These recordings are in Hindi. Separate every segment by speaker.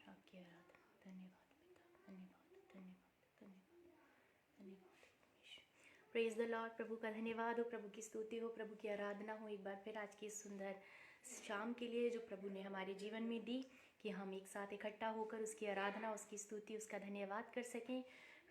Speaker 1: आपकी आराधना। धन्यवाद पिता, धन्यवाद धन्यवाद धन्यवाद धन्यवाद। Praise the Lord. प्रभु का धन्यवाद हो, प्रभु की स्तुति हो, प्रभु की आराधना हो। एक बार फिर आज की सुंदर शाम के लिए जो प्रभु ने हमारे जीवन में दी कि हम एक साथ इकट्ठा होकर उसकी आराधना, उसकी स्तुति, उसका धन्यवाद कर सकें।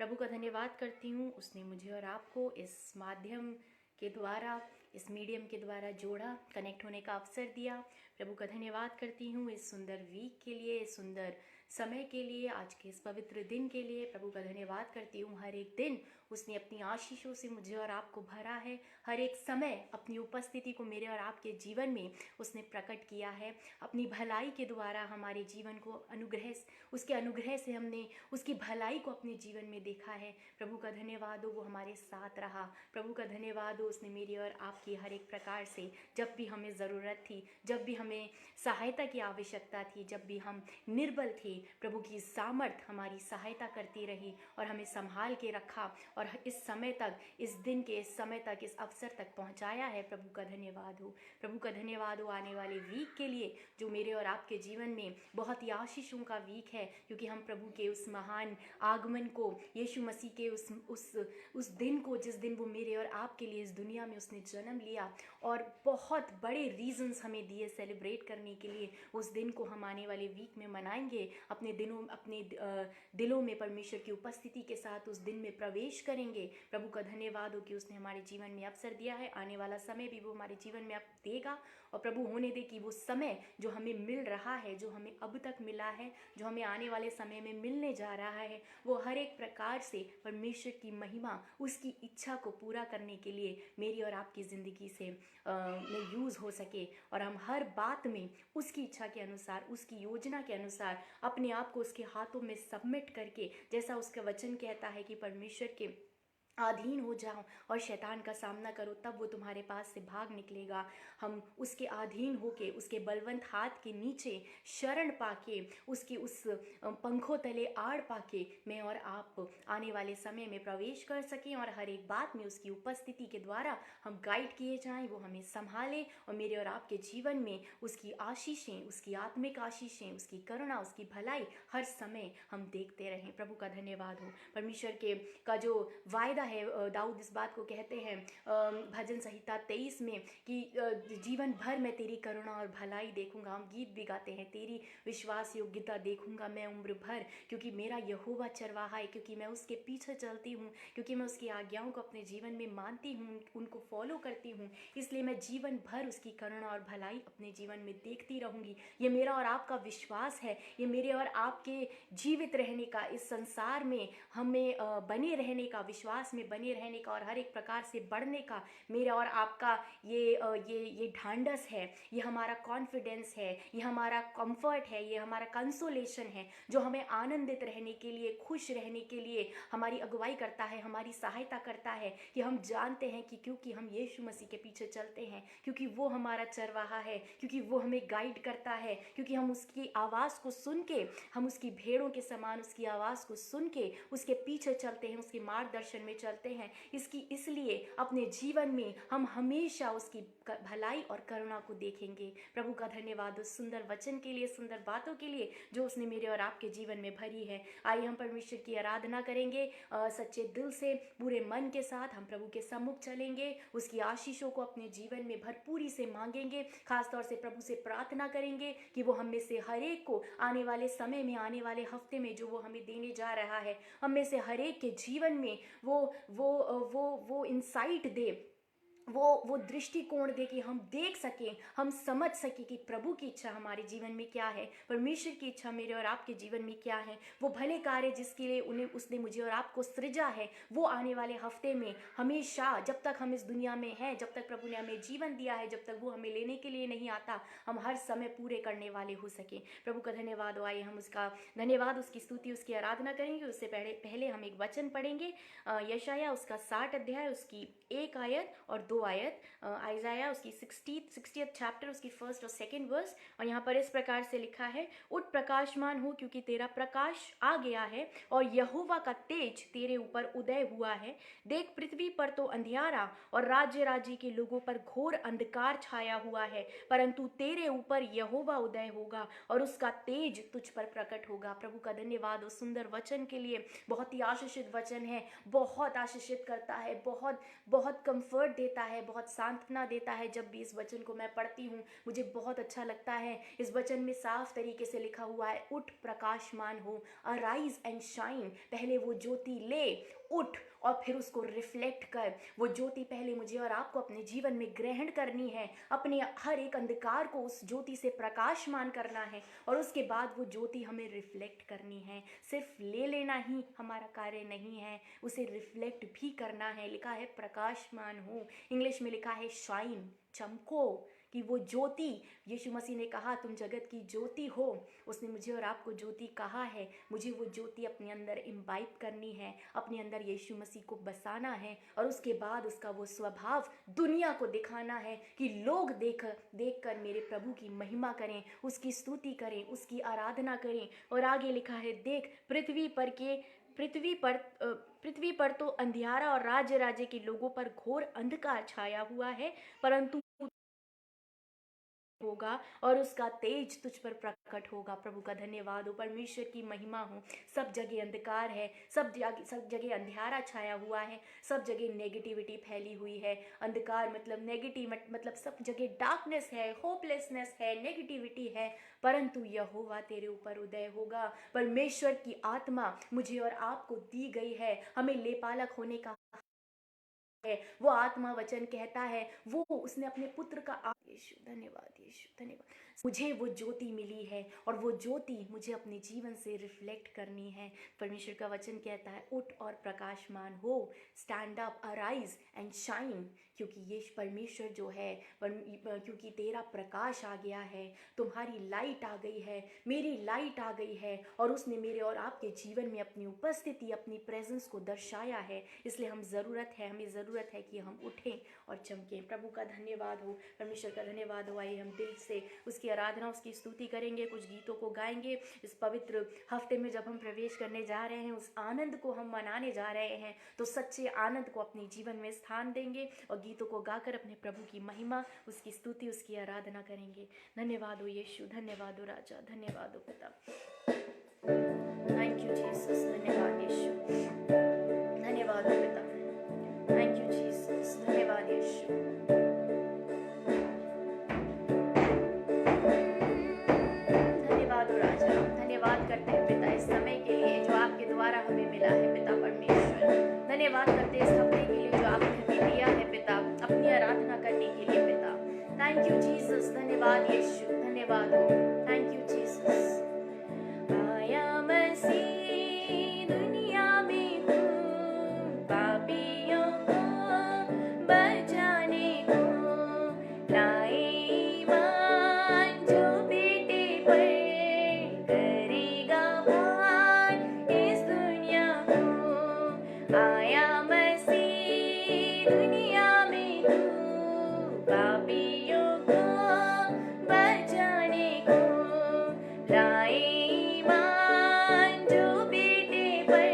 Speaker 1: प्रभु का धन्यवाद करती हूँ, उसने मुझे और आपको इस माध्यम के द्वारा, इस मीडियम के द्वारा जोड़ा, कनेक्ट होने का अवसर दिया। प्रभु का धन्यवाद करती हूँ इस सुंदर वीक के लिए, इस सुंदर समय के लिए, आज के इस पवित्र दिन के लिए। प्रभु का धन्यवाद करती हूँ। हर एक दिन उसने अपनी आशीषों से मुझे और आपको भरा है। हर एक समय अपनी उपस्थिति को मेरे और आपके जीवन में उसने प्रकट किया है। अपनी भलाई के द्वारा हमारे जीवन को अनुग्रह, उसके अनुग्रह से हमने उसकी भलाई को अपने जीवन में देखा है। प्रभु का धन्यवाद हो, वो हमारे साथ रहा। प्रभु का धन्यवाद हो, उसने मेरी और आपकी हर एक प्रकार से, जब भी हमें ज़रूरत थी, जब भी हमें सहायता की आवश्यकता थी, जब भी हम निर्बल थे, प्रभु की सामर्थ हमारी सहायता करती रही और हमें संभाल के रखा और इस समय तक, इस दिन के इस समय तक, इस अवसर तक पहुंचाया है। प्रभु का धन्यवाद हो, प्रभु का धन्यवाद हो आने वाले वीक के लिए जो मेरे और आपके जीवन में बहुत ही आशीषों का वीक है, क्योंकि हम प्रभु के उस महान आगमन को, यीशु मसीह के उस दिन को, जिस दिन वो मेरे और आपके लिए इस दुनिया में उसने जन्म लिया और बहुत बड़े रीजंस हमें दिए सेलिब्रेट करने के लिए, उस दिन को हम आने वाले वीक में मनाएंगे। अपने दिलों में परमेश्वर की उपस्थिति के साथ उस दिन में प्रवेश करेंगे। प्रभु का धन्यवाद हो कि उसने हमारे जीवन में अवसर दिया है। आने वाला समय भी वो हमारे जीवन में अब देगा और प्रभु होने दे कि वो समय जो हमें मिल रहा है, जो हमें अब तक मिला है, जो हमें आने वाले समय में मिलने जा रहा है, वो हर एक प्रकार से परमेश्वर की महिमा, उसकी इच्छा को पूरा करने के लिए मेरी और आपकी ज़िंदगी से में यूज़ हो सके और हम हर बात में उसकी इच्छा के अनुसार, उसकी योजना के अनुसार अपने आप को उसके हाथों में सबमिट करके, जैसा उसका वचन कहता है कि परमेश्वर के अधीन हो जाओ और शैतान का सामना करो, तब वो तुम्हारे पास से भाग निकलेगा। हम उसके अधीन होके, उसके बलवंत हाथ के नीचे शरण पाके, उसकी उस पंखों तले आड़ पाके मैं और आप आने वाले समय में प्रवेश कर सकें और हर एक बात में उसकी उपस्थिति के द्वारा हम गाइड किए जाएं, वो हमें संभाले और मेरे और आपके जीवन में उसकी आशीषें, उसकी आत्मिक आशीषें, उसकी करुणा, उसकी भलाई हर समय हम देखते रहें। प्रभु का धन्यवाद हो। परमेश्वर के का जो वायदा है, दाऊद इस बात को कहते हैं भजन संहिता 23 में कि जीवन भर मैं तेरी करुणा और भलाई देखूंगा। हम गीत भी गाते हैं, तेरी विश्वास योग्यता देखूंगा मैं उम्र भर, क्योंकि मेरा यहोवा चरवाहा है, क्योंकि मैं उसके पीछे चलती हूँ, क्योंकि मैं उसकी आज्ञाओं को अपने जीवन में मानती हूँ, उनको फॉलो करती हूँ, इसलिए मैं जीवन भर उसकी करुणा और भलाई अपने जीवन में देखती रहूंगी। ये मेरा और आपका विश्वास है, ये मेरे और आपके जीवित रहने का, इस संसार में हमें बने रहने का, विश्वास में बने रहने का और हर एक प्रकार से बढ़ने का मेरा और आपका ये ढांढस है, ये हमारा कॉन्फिडेंस है, ये हमारा कंफर्ट है, ये हमारा कंसोलेशन है, जो हमें आनंदित रहने के लिए, खुश रहने के लिए हमारी अगुवाई करता है, हमारी सहायता करता है कि हम जानते हैं कि क्योंकि हम यीशु मसीह के पीछे चलते हैं, क्योंकि वो हमारा चरवाहा है, क्योंकि वो हमें गाइड करता है, क्योंकि हम उसकी आवाज़ को सुन के, हम उसकी भेड़ों के समान उसकी आवाज़ को सुन के उसके पीछे चलते हैं, उसके मार्गदर्शन में चलते हैं। इसलिए अपने जीवन में हम हमेशा उसकी भलाई और करुणा को देखेंगे। प्रभु का धन्यवाद उस सुंदर वचन के लिए, सुंदर बातों के लिए जो उसने मेरे और आपके जीवन में भरी है। आइए हम परमेश्वर की आराधना करेंगे सच्चे दिल से, पूरे मन के साथ हम प्रभु के सम्मुख चलेंगे, उसकी आशीषों को अपने जीवन में भरपूरी से मांगेंगे। खासतौर से प्रभु से प्रार्थना करेंगे कि वो हम में से हर एक को आने वाले समय में, आने वाले हफ्ते में जो वो हमें देने जा रहा है, हम में से हर एक के जीवन में वो इंसाइट दे, वो दृष्टिकोण दे कि हम देख सकें, हम समझ सकें कि प्रभु की इच्छा हमारे जीवन में क्या है, परमेश्वर की इच्छा मेरे और आपके जीवन में क्या है। वो भले कार्य जिसके लिए उसने मुझे और आपको सृजा है, वो आने वाले हफ्ते में हमेशा, जब तक हम इस दुनिया में हैं, जब तक प्रभु ने हमें जीवन दिया है, जब तक वो हमें लेने के लिए नहीं आता, हम हर समय पूरे करने वाले हो सके। प्रभु का धन्यवाद हो। आइए हम उसका धन्यवाद, उसकी स्तुति, उसकी आराधना करेंगे। उससे पहले हम एक वचन पढ़ेंगे, यशाया उसका 60 अध्याय, उसकी 1 आयत और 2 2 आयत, आइजाया उसकी 60th चैप्टर उसकी 1st और 2nd वर्स। और यहाँ पर इस प्रकार से लिखा है, उठ प्रकाशमान हो क्योंकि तेरा प्रकाश आ गया है और यहोवा का तेज तेरे ऊपर उदय हुआ है। देख पृथ्वी पर तो अंधियारा और राज्य के लोगों पर घोर अंधकार छाया हुआ है, परंतु तेरे ऊपर यहोवा उदय होगा और उसका तेज तुझ पर प्रकट होगा। प्रभु का धन्यवाद उस सुंदर वचन के लिए। बहुत ही आशीषित वचन है, बहुत आशीषित करता है, बहुत बहुत कंफर्ट देता है, बहुत सांत्वना देता है। जब भी इस वचन को मैं पढ़ती हूँ मुझे बहुत अच्छा लगता है। इस वचन में साफ तरीके से लिखा हुआ है, उठ प्रकाशमान हो, अराइज एंड शाइन। पहले वो ज्योति ले, उठ और फिर उसको रिफ्लेक्ट कर। वो ज्योति पहले मुझे और आपको अपने जीवन में ग्रहण करनी है, अपने हर एक अंधकार को उस ज्योति से प्रकाशमान करना है और उसके बाद वो ज्योति हमें रिफ्लेक्ट करनी है। सिर्फ ले लेना ही हमारा कार्य नहीं है, उसे रिफ्लेक्ट भी करना है। लिखा है प्रकाशमान हो, इंग्लिश में लिखा है शाइन, चमको, कि वो ज्योति, यीशु मसीह ने कहा तुम जगत की ज्योति हो। उसने मुझे और आपको ज्योति कहा है। मुझे वो ज्योति अपने अंदर इम्बाइब करनी है, अपने अंदर यीशु मसीह को बसाना है और उसके बाद उसका वो स्वभाव दुनिया को दिखाना है कि लोग देख कर मेरे प्रभु की महिमा करें, उसकी स्तुति करें, उसकी आराधना करें। और आगे लिखा है, देख पृथ्वी पर तो अंधियारा और राज्य के लोगों पर घोर अंधकार छाया हुआ है, परंतु होगा और उसका तेज तुझ पर प्रकट होगा। प्रभु का धन्यवाद हो, परमेश्वर की महिमा हो। सब जगह अंधकार है, सब जगह अंधियारा छाया हुआ है, सब जगह नेगेटिविटी फैली हुई है। अंधकार मतलब नेगेटिव, मतलब सब जगह डार्कनेस है, होपलेसनेस है, नेगेटिविटी है, परंतु यहोवा तेरे ऊपर उदय होगा। परमेश्वर की आत्मा मुझे और आपको दी गई है, हमें लेपालक होने का है। वो आत्मा वचन कहता है, वो उसने अपने पुत्र का यीशु धन्यवाद, यीशु धन्यवाद, मुझे वो ज्योति मिली है और वो ज्योति मुझे अपने जीवन से रिफ्लेक्ट करनी है। परमेश्वर का वचन कहता है, उठ और प्रकाशमान हो, stand up, arise and shine, क्योंकि ये परमेश्वर जो है, क्योंकि तेरा प्रकाश आ गया है, तुम्हारी लाइट आ गई है, मेरी लाइट आ गई है और उसने मेरे और आपके जीवन में अपनी उपस्थिति, अपनी प्रेजेंस को दर्शाया है। इसलिए हमें ज़रूरत है कि हम उठें और चमकें। प्रभु का धन्यवाद हो, परमेश्वर का धन्यवाद हो। आइए हम दिल से उसकी आराधना, उसकी स्तुति करेंगे, कुछ गीतों को गाएंगे। इस पवित्र हफ्ते में जब हम प्रवेश करने जा रहे हैं, उस आनंद को हम मनाने जा रहे हैं, तो सच्चे आनंद को अपने जीवन में स्थान देंगे और गीतों को गाकर अपने प्रभु की महिमा, उसकी स्तुति, उसकी आराधना करेंगे। धन्यवाद हो यीशु, धन्यवाद हो राजा, धन्यवाद हो पिता। थैंक यू जीसस, धन्यवाद यीशु, धन्यवाद हो पिता, थैंक यू जीसस, धन्यवाद यीशु। धन्यवाद हो राजा, धन्यवाद करते हैं पिता इस समय के लिए जो आपके द्वारा हमें मिला है पिता परमेश्वर। धन्यवाद करते हैं इस हफ्ते के लिए जो आपने हमें दिया है पिता, अपनी आराधना करने के लिए पिता। थैंक यू जीसस, धन्यवाद यीशु, धन्यवाद हो, थैंक यू जीसस। आया मसीह दुनिया में पापियों को बचाने को, लाए ईमान जो बेटे पर, करेगा पार इस दुनिया को। आया मसीह दुनिया में पापियों को बचाने को, लाए ईमान जो बेटे पर,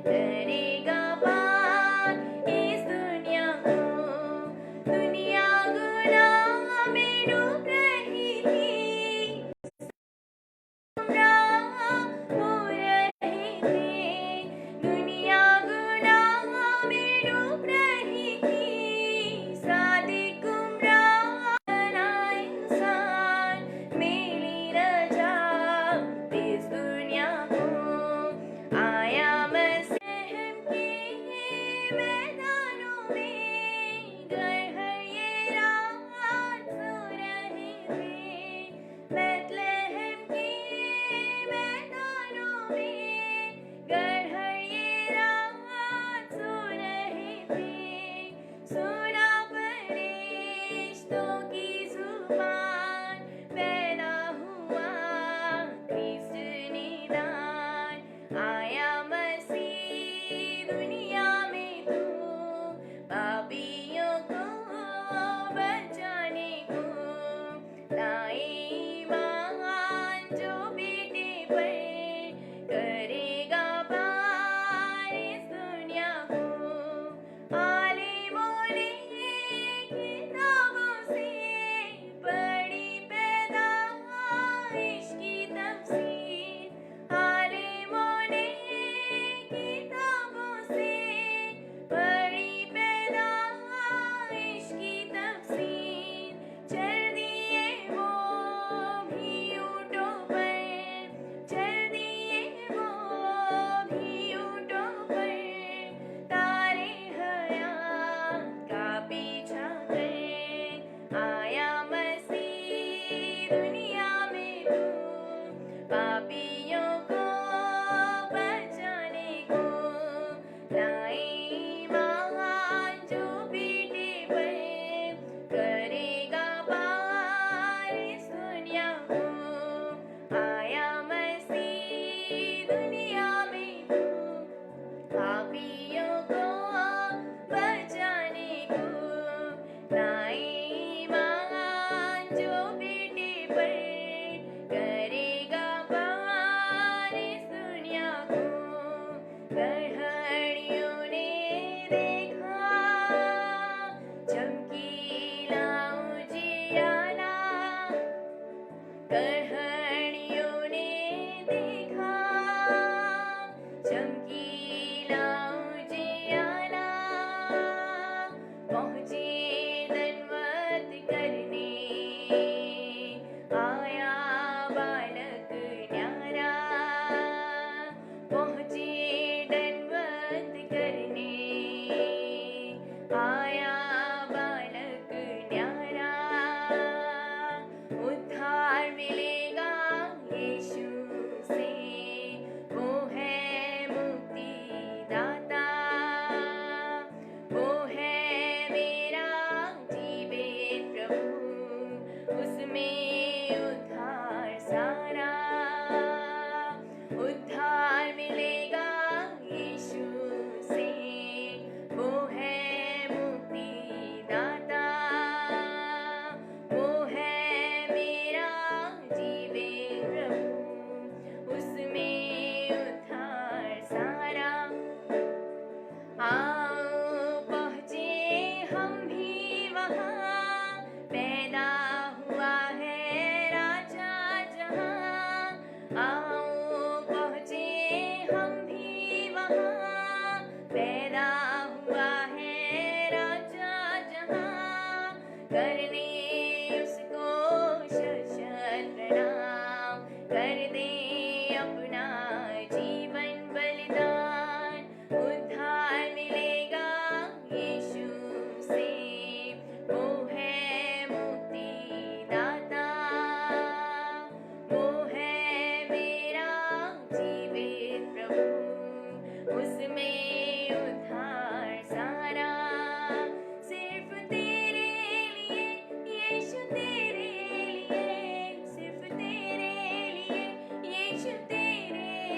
Speaker 1: करेगा पार इस दुनिया को। दुनिया गुनाह में डूब रही थी, हो रहे थे, दुनिया गुनाह में डूब रही थी, सादिक गुमराह बना इंसान, मेरी रजा उद्धार मिलेगा यीशु से, वो है मुक्तिदाता, वो है मेरा जीवित प्रभु, उसमें उद्धार सारा। आओ पहुँचे हम भी वहाँ, पैदा हुआ है राजा जहाँ। आओ पहुँचे हम भी वहाँ, पैदा हुआ है राजा जहाँ। करने उसको शत प्रणाम, कर दे अपना जीवन बलिदान। उद्धार मिलेगा यीशु से, वो है मुक्तिदाता, वो है मेरा जीवित प्रभु, उसमें उद्धार सारा। सिर्फ तेरे लिए यीशु, तेरे लिए, सिर्फ तेरे लिए यीशु, तेरे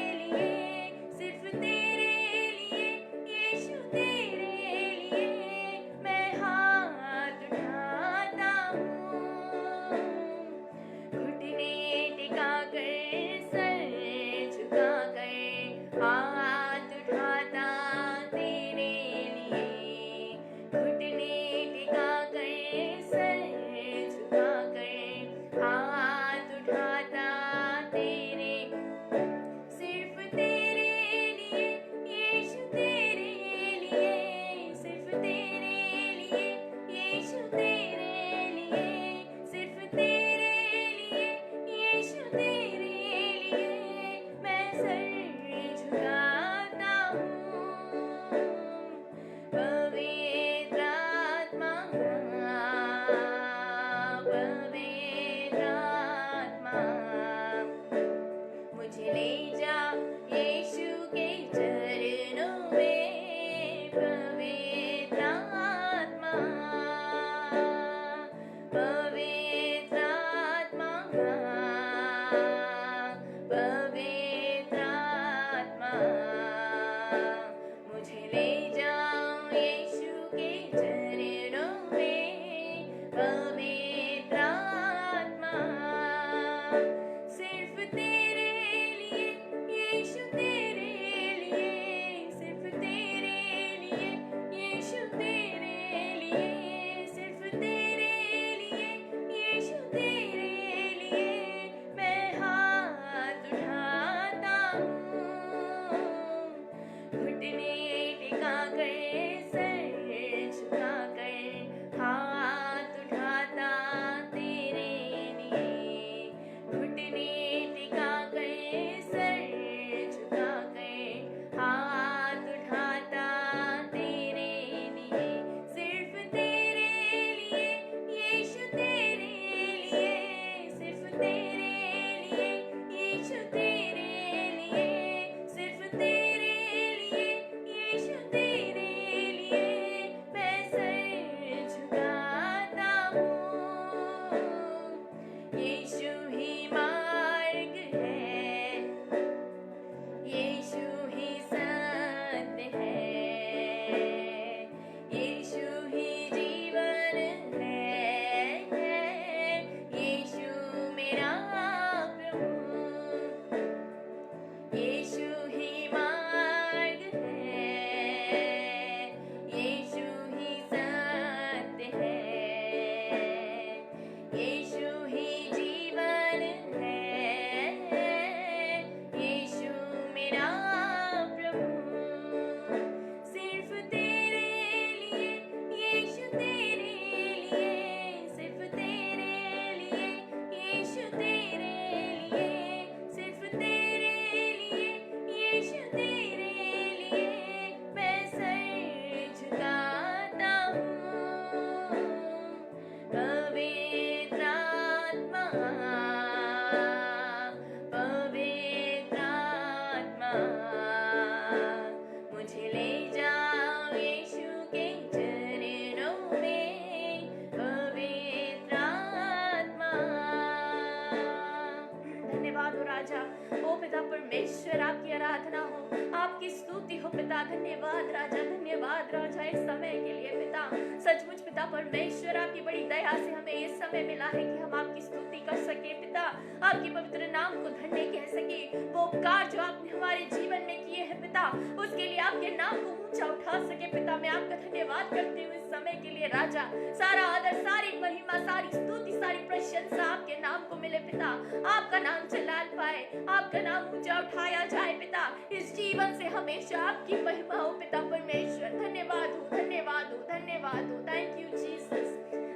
Speaker 1: पिता परमेश्वर, आपकी आराधना हो, आपकी स्तुति हो पिता। धन्यवाद राजा, धन्यवाद राजा इस समय के लिए पिता। सचमुच पिता परमेश्वर, आपकी बड़ी दया से हमें इस समय मिला है कि हम आपकी स्तुति कर सके पिता, आपके पवित्र नाम को धन्य कह सके। वो उपकार जो आपने हमारे जीवन में किए हैं पिता, उसके लिए आपके नाम को ऊंचा उठा सके पिता। मैं आपका धन्यवाद करती हूँ इस समय के लिए राजा। सारा आदर, सारी महिमा, सारी स्तुति, सारी प्रशंसा आपके नाम को मिले पिता। आपका नाम चलाल पाए, आपका नाम ऊंचा उठाया जाए पिता। इस जीवन से हमेशा आपकी महिमा हो पिता परमेश्वर। धन्यवाद हो, धन्यवाद हो, धन्यवाद हो। थैंक यू जीसस,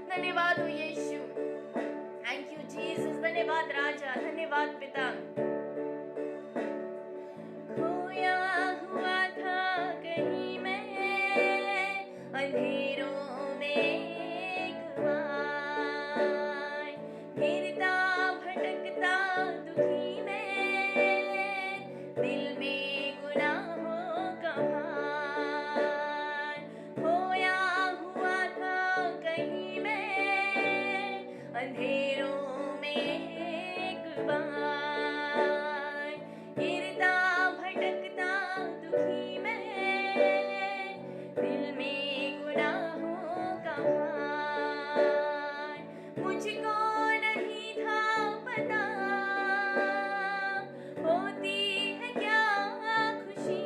Speaker 1: धन्यवाद हो यीशु, थैंक यू जीसस। धन्यवाद राजा, धन्यवाद पिता। खोया हुआ था कहीं मैं अंधेरों में एक बार, गिरता भटकता दुखी मैं, दिल में गुनाहों का भार। खोया हुआ था कहीं मैं अंधेरों में एक बार, गिरता भटकता दुखी मैं, दिल में गुनाहों का भार। मुझको नहीं था पता होती है क्या खुशी,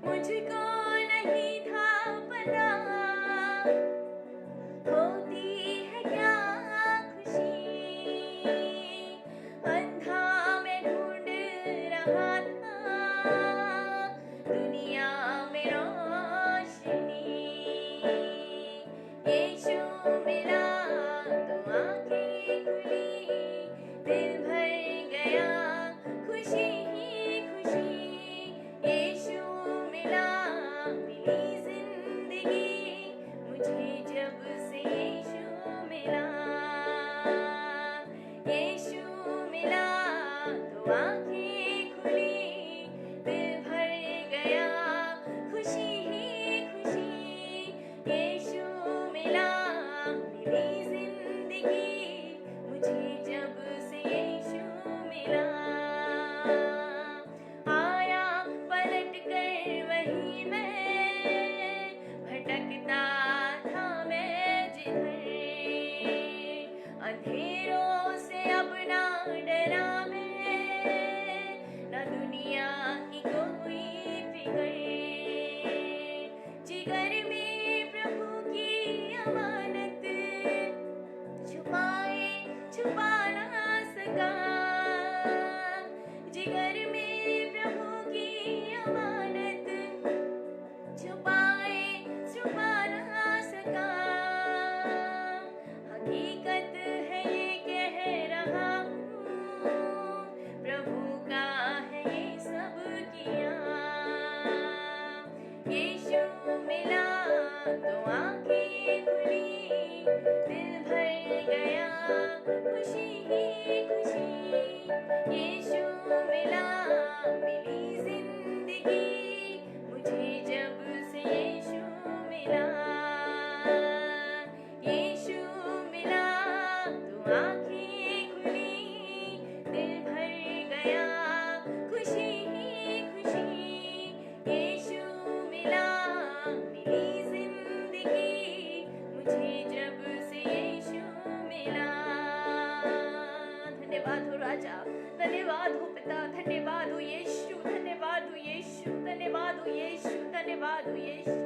Speaker 1: मुझको नहीं था पता होती है क्या खुशी। अंधा मैं ढूंढ रहा था दुनिया में रोशनी, यीशु मिला तो आंखें खुली, दिल भर गया खुशी ही खुशी। यीशु मिला, मिली जिंदगी मुझे जब से यीशु मिला। यीशु मिला तो आंखें खुली, दिल भर गया खुशी ही खुशी। यीशु मिला, मिली जिंदगी मुझे जब से यीशु मिला। आया पलट कर वही मैं, भटकता था मैं जिधर, अंधेरों से अब ना डरा मैं, ना दुनिया की कोई फिक्र। जिगर में प्रभु की अमानत, छुपाए छुपा ना सका। जिगर में प्रभु की अमानत, छुपाए छुपा ना सका। हकीकत है ये कह रहा हूँ, प्रभु का है ये सब किया। यीशु मिला तो आंखें खुली, दिल भर गया खुशी ही खुशी। यीशु मिला, मिली जिंदगी मुझे जब से यीशु मिला। यीशु मिला तो आंखें खुली, दिल भर गया खुशी ही खुशी। यीशु मिला, मिली जिंदगी मुझे जब से यीशु मिला। धन्यवाद हो राजा, धन्यवाद हो पिता, धन्यवाद हो यीशु, धन्यवाद हो यीशु, धन्यवाद हो यीशु, धन्यवाद हो यीशु,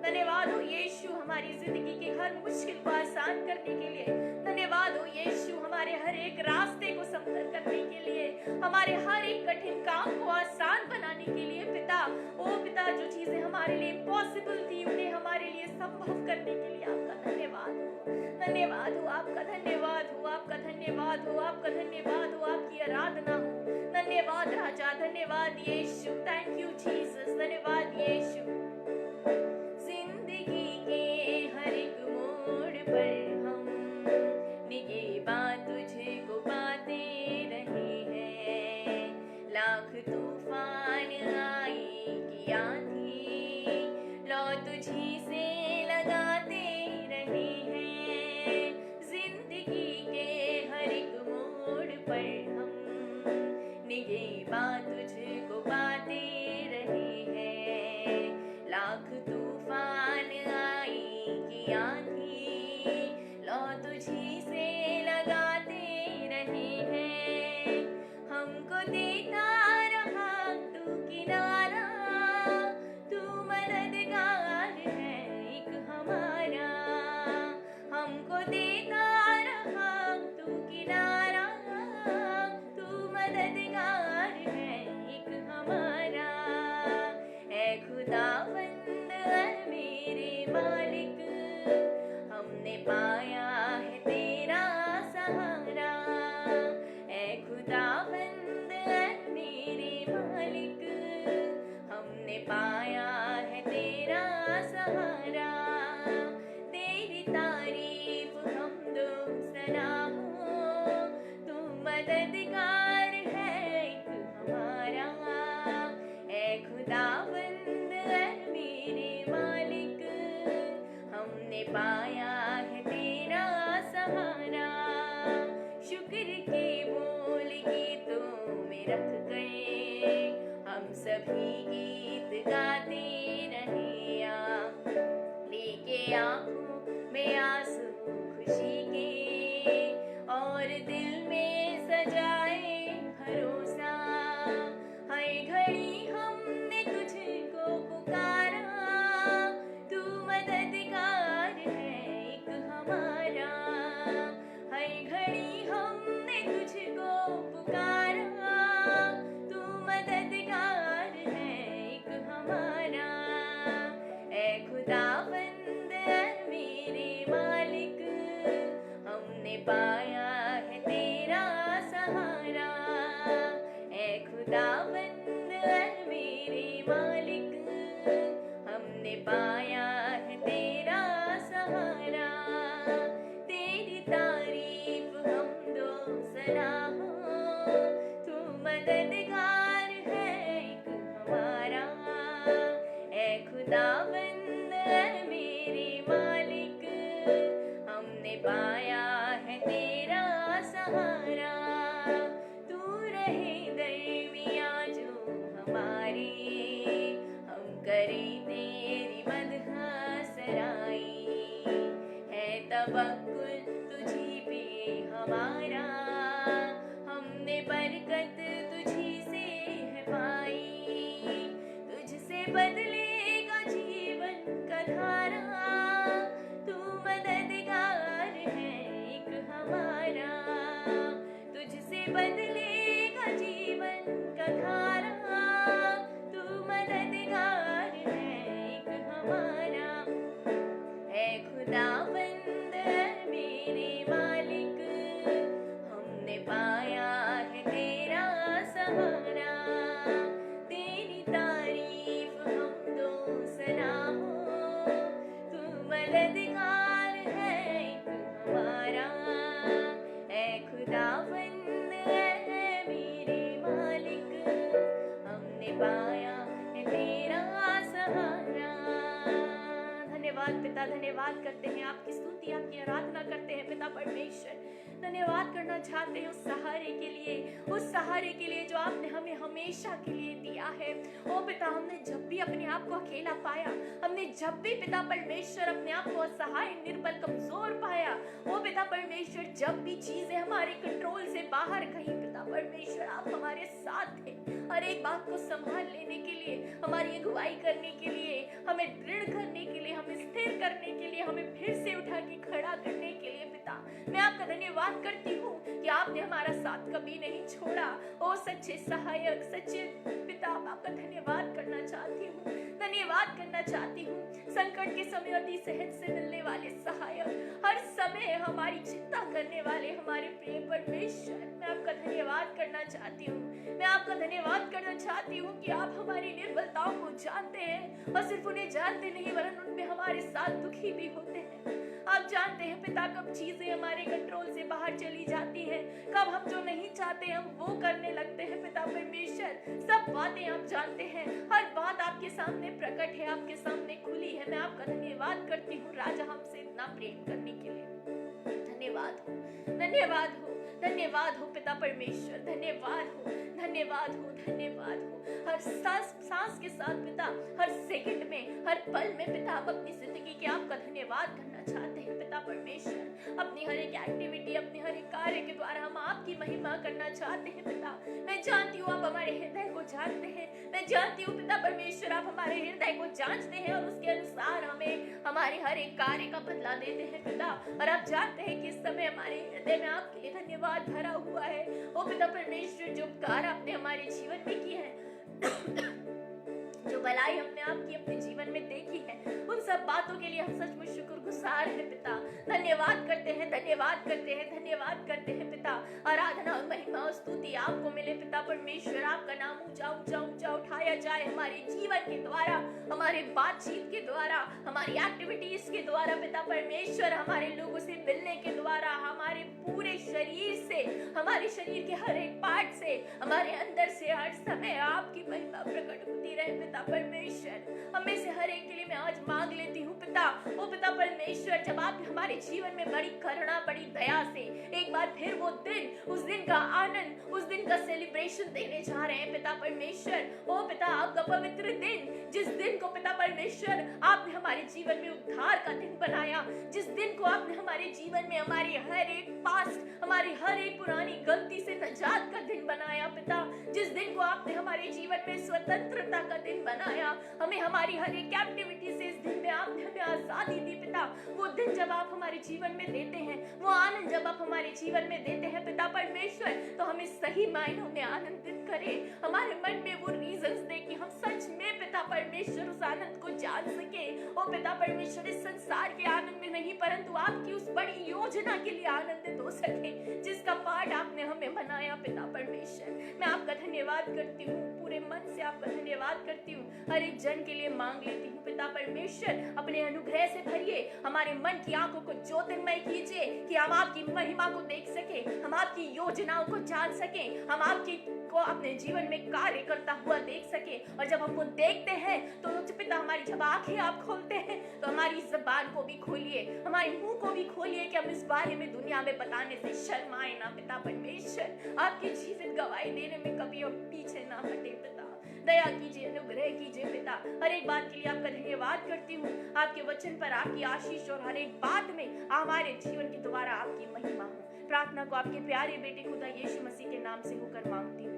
Speaker 1: धन्यवाद हो यीशु हमारी जिंदगी के हर मुश्किल को आसान करने के लिए। धन्यवाद हो यीशु हमारे हर एक रास्ते को समतल करने के लिए, हमारे हर एक कठिन काम को आसान बनाने के लिए पिता। ओ पिता, जो चीजें हमारे लिए पॉसिबल थी उन्हें हमारे लिए संभव करने के लिए आपका धन्यवाद हो। धन्यवाद हो, आपका धन्यवाद हो, आपका धन्यवाद हो, आपका धन्यवाद हो, आपकी आराधना हो। धन्यवाद राजा, धन्यवाद यीशु, थैंक यू जीसस, धन्यवाद यीशु। जिंदगी के हर एक मोड़ पर हम निगेबान तुझको पाते रहे हैं। लाख तूफान आए कि आंधी, लो तुझी से लगाते रहे हैं। जिंदगी के हर एक मोड़ पर हम निगेबा तुझको पाते रहे हैं। लाख तूफान आई कि आंधी लो तुझी से लगाते रहे हैं। हमको देता रहा तू किनारा, तू मददगार है एक हमारा। हमको देता रहा तू किनारा, तू मददगार है एक हमारा। ऐ खुदावंद ऐ मेरे मालिक, हमने पाया है तेरा सहारा। ऐ खुदावंद ऐ मेरे मालिक, हमने पाया है तेरा सहारा। तेरी तारीफ हम दो सना हो, तू मददगार है एक हमारा। ऐ खुदावंद ऐ मेरे मालिक, हमने पाया है तेरा सहारा। शुक्र के बोल गीतों में रख गए, हम सभी गीत गाते रहे। लेके आंखों में आंसू खुशी के, और दिल में सजाए भरोसा। हर घड़ी हमने तुझको पुकारा, तू मददगार है एक हमारा। हर घड़ी हमने तुझको पुकारा, तू मददगार है एक हमारा। ऐ खुदावंद ऐ मेरे मालिक, हमने पाया है तेरा सहारा। ऐ खुदावंद ऐ मेरे मालिक, हमने पाया है तेरा सहारा। तेरी तारीफ हम दो सना हो, तू मददगार है एक हमारा। ऐ खुदावंद ऐ मेरे मालिक, हमने पाया है तेरा सहारा। तू रहे दरमिया जो हमारे, हम करें तेरी मदह सराई। है तवक्कुल तुझी पे हमारा, हमने बरकत तुझी से है पाई। तुझसे बदलेगा जीवन का धारा, तू मददगार है एक हमारा। तुझसे बदलेगा जीवन का धारा, तू मददगार है एक हमारा। ऐ खुदावंद ऐ मेरे मालिक, हमने पाया है तेरा सहारा। तेरी तारीफ हम दो सना हो, तू मददगार है एक हमारा। ऐ खुदावंद ऐ मेरे मालिक, हमने पाया है तेरा सहारा। धन्यवाद पिता, धन्यवाद करते हैं, आपकी स्तुति आपकी आराधना करते हैं पिता परमेश्वर। धन्यवाद करना चाहते हैं उस सहारे के लिए, उस सहारे के लिए जो आपने हमें हमेशा के लिए दिया है। ओ पिता, हमने जब भी अपने आप को अकेला पाया, हमने जब भी पिता परमेश्वर अपने आप को असहाय, निर्बल, कमजोर पाया, ओ पिता परमेश्वर, जब भी चीजें हमारे कंट्रोल से बाहर गई पिता परमेश्वर, आप हमारे साथ थे। हर एक बात को संभाल लेने के लिए, हमारी अगुवाई करने के लिए, हमें दृढ़ करने के लिए, हमें स्थिर करने के लिए, हमें फिर से उठा के खड़ा करने के लिए पिता, मैं आपका धन्यवाद करती हूँ कि आपने हमारा साथ कभी नहीं छोड़ा। ओ सच्चे सहायक, सच्चे पिता, आपका धन्यवाद करना चाहती हूँ, धन्यवाद करना चाहती हूँ। संकट के समय अति सहज से मिलने वाले सहायक, हर समय हमारी चिंता करने वाले हमारे प्रिय परमेश्वर, मैं आपका धन्यवाद करना चाहती हूँ। मैं आपका धन्यवाद करना चाहती हूँ कि आप हमारी निर्बलताओं को जानते हैं, और सिर्फ उन्हें जानते नहीं वरन उनमें हमारे साथ दुखी भी होते हैं। आप जानते हैं पिता, कब चीजें हमारे कंट्रोल से बाहर चली जाती हैं, कब हम जो नहीं चाहते हम वो करने लगते हैं पिता परमेश्वर, सब बातें आप जानते हैं। हर बात आपके सामने प्रकट है, आपके सामने खुली है। मैं आपका धन्यवाद करती हूँ राजा, हमसे इतना प्रेम करने के लिए। धन्यवाद हो, धन्यवाद हो, धन्यवाद हो पिता परमेश्वर, धन्यवाद हो, धन्यवाद धन्यवाद हो, धन्यवाद हो। हर सांस सांस के साथ पिता, हर सेकंड में, हर पल में पिता, हम अपनी जिंदगी के आपका धन्यवाद करना चाहते हैं पिता परमेश्वर। अपनी हर एक एक्टिविटी, अपने हर एक कार्य के द्वारा हम आपकी महिमा करना चाहते हैं पिता। मैं जानती हूँ आप हमारे हृदय को जानते हैं, मैं जानती हूँ पिता परमेश्वर आप हमारे हृदय को जांचते हैं और उसके अनुसार हमें हमारे हर एक कार्य का बदला देते हैं पिता। और आप जानते हैं कि इस समय हमारे हृदय में आपके लिए धन्यवाद भरा हुआ है। ओ पिता परमेश्वर, जो उपकार आपने हमारे जीवन में किए हैं, जो भलाई हमने आपकी अपने जीवन में देखी है, उन सब बातों के लिए हम सचमुच शुक्रगुजार हैं पिता। धन्यवाद करते हैं, धन्यवाद करते हैं, धन्यवाद करते हैं पिता। आराधना और महिमा और स्तुति आपको मिले पिता परमेश्वर। आपका नाम ऊंचा ऊंचा ऊंचा उठाया जाए हमारे जीवन के द्वारा, हमारे बातचीत के द्वारा, हमारी एक्टिविटीज के द्वारा पिता परमेश्वर, हमारे लोगों से मिलने के द्वारा, हमारे पूरे शरीर से, हमारे शरीर के हर एक पार्ट से, हमारे अंदर से हर समय आपकी महिमा प्रकट होती रहे पिता परमेश्वर। हमें से हर एक के लिए मैं आज मांग लेती हूँ पिता। ओ पिता परमेश्वर, जब आप हमारे जीवन में बड़ी करुणा, बड़ी दया से एक बार फिर वो दिन, उस दिन का आनंद, उस दिन का सेलिब्रेशन देने जा रहे हैं पिता परमेश्वर। ओ पिता, आपका पवित्र दिन, जिस दिन को पिता परमेश्वर आपने हमारे जीवन में उद्धार का दिन बनाया, जिस दिन को आपने हमारे जीवन में हमारी हर एक पास्ट, हमारी हर एक पुरानी गलती से निजात का दिन बनाया पिता, जिस दिन को आपने हमारे जीवन में स्वतंत्रता का दिन बनाया, हमें हमारी हर एक एक्टिविटी से इस दिन में आपने हमें आजादी दी पिता। वो दिन जब आप हमारे जीवन में देते हैं, वो आनंद जब आप हमारे जीवन में देते हैं पिता परमेश्वर, तो हमें सही मायनों में आनंदित करे, हमारे मन में वो रीजंस दे कि हम सच में पिता परमेश्वर उस आनंद को जान सके। ओ पिता परमेश्वर, इस संसार के आनंद में नहीं, परंतु आपकी उस बड़ी योजना के लिए आनंदित हो सके, जिसका पार्ट आपने हमें बनाया पिता परमेश्वर। मैं आपका धन्यवाद करती हूँ, पूरे मन से आपका धन्यवाद करती हूँ। हर एक जन के लिए मांग लेती हूँ पिता परमेश्वर, अपने अनुग्रह से भरिए, हमारे मन की आंखों को ज्योतिर्मय कीजिए कि हम आपकी महिमा को देख सके, हम आपकी योजनाओं को जान सके, हम आपकी को अपने जीवन में कार्य करता हुआ देख सके। और जब हम वो देखते हैं तो पिता, हमारी जब आंखें आप खोलते हैं तो हमारी जबान को भी खोलिए, हमारे मुंह को भी खोलिए कि हम इस बारे में दुनिया में बताने से शर्माए ना पिता परमेश्वर। आपकी जीवित गवाही देने में कभी हम पीछे ना हटे पिता। दया कीजिए, अनुग्रह कीजिए पिता। हर एक बात के लिए आपका धन्यवाद करती हूँ। आपके वचन पर आपकी आशीष और हर एक बात में हमारे जीवन के द्वारा आपकी महिमा हो। प्रार्थना को आपके प्यारे बेटे खुदा यीशु मसीह के नाम से होकर मांगती हूँ,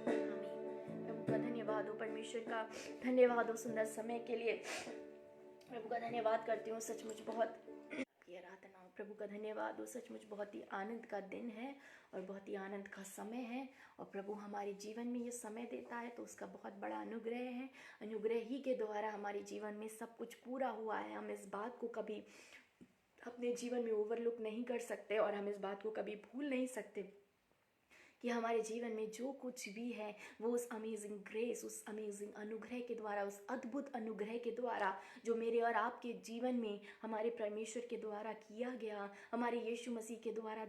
Speaker 1: आमीन। प्रभु का धन्यवाद हो, परमेश्वर का धन्यवाद हो सुंदर समय के लिए। प्रभु का धन्यवाद करती हूँ, सचमुच बहुत की आराधना हो। प्रभु का धन्यवाद हो, सचमुच बहुत ही आनंद का दिन है और बहुत ही आनंद का समय है। और प्रभु हमारे जीवन में ये समय देता है तो उसका बहुत बड़ा अनुग्रह है। अनुग्रह ही के द्वारा हमारे जीवन में सब कुछ पूरा हुआ है। हम इस बात को कभी अपने जीवन में ओवरलुक नहीं कर सकते और हम इस बात को कभी भूल नहीं सकते कि हमारे जीवन में जो कुछ भी है वो उस अमेजिंग ग्रेस, उस अमेजिंग अनुग्रह के द्वारा, उस अद्भुत अनुग्रह के द्वारा जो मेरे और आपके जीवन में हमारे परमेश्वर के द्वारा किया गया, हमारे यीशु मसीह के द्वारा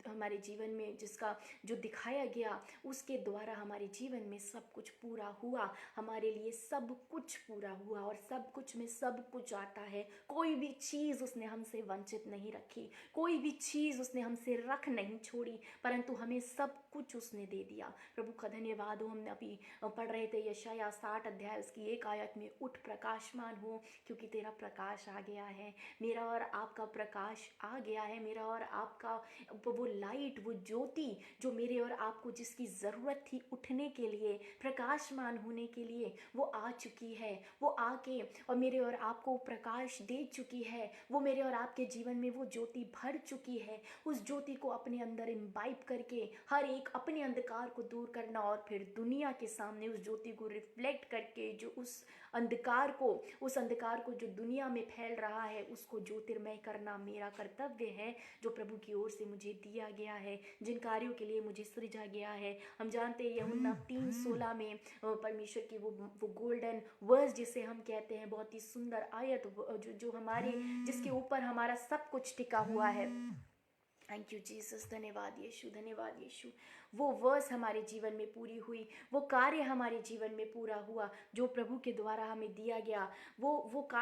Speaker 1: हमारे जीवन में जिसका जो दिखाया गया, उसके द्वारा हमारे जीवन में सब कुछ पूरा हुआ। हमारे लिए सब कुछ पूरा हुआ और सब कुछ में सब कुछ आता है। कोई भी चीज़ उसने हमसे वंचित नहीं रखी, कोई भी चीज़ उसने हमसे रख नहीं छोड़ी, परंतु हमें सब कुछ उसने दे दिया। प्रभु का धन्यवाद हो। हमने अभी पढ़ रहे थे यशायाह 60 अध्याय उसकी 1 आयत में, उठ प्रकाशमान हो क्योंकि तेरा प्रकाश आ गया है। मेरा और आपका प्रकाश आ गया है। मेरा और आपका वो लाइट, वो ज्योति जो मेरे और आपको जिसकी ज़रूरत थी उठने के लिए, प्रकाशमान होने के लिए, वो आ चुकी है। वो आके और मेरे और आपको प्रकाश दे चुकी है। वो मेरे और आपके जीवन में वो ज्योति भर चुकी है। उस ज्योति को अपने अंदर इम्बाइब करके हर एक अपने अंधकार को दूर करना और फिर दुनिया के सामने उस ज्योति को रिफ्लेक्ट करके जो उस अंधकार को जो दुनिया में फैल रहा है उसको ज्योतिर्मय करना मेरा कर्तव्य है, जो प्रभु की ओर से मुझे दिया गया है, जिन कार्यों के लिए मुझे सृजा गया है। हम जानते हैं यूहन्ना 3:16 में परमेश्वर की वो गोल्डन वर्स जिसे हम कहते हैं, बहुत ही सुंदर आयत जो हमारे जिसके ऊपर हमारा सब कुछ टिका हुआ है। थैंक यू जीसस, धन्यवाद यीशु, धन्यवाद यीशु। वो वर्स हमारे जीवन में पूरी हुई, वो कार्य हमारे जीवन में पूरा हुआ जो प्रभु के द्वारा हमें दिया गया, वो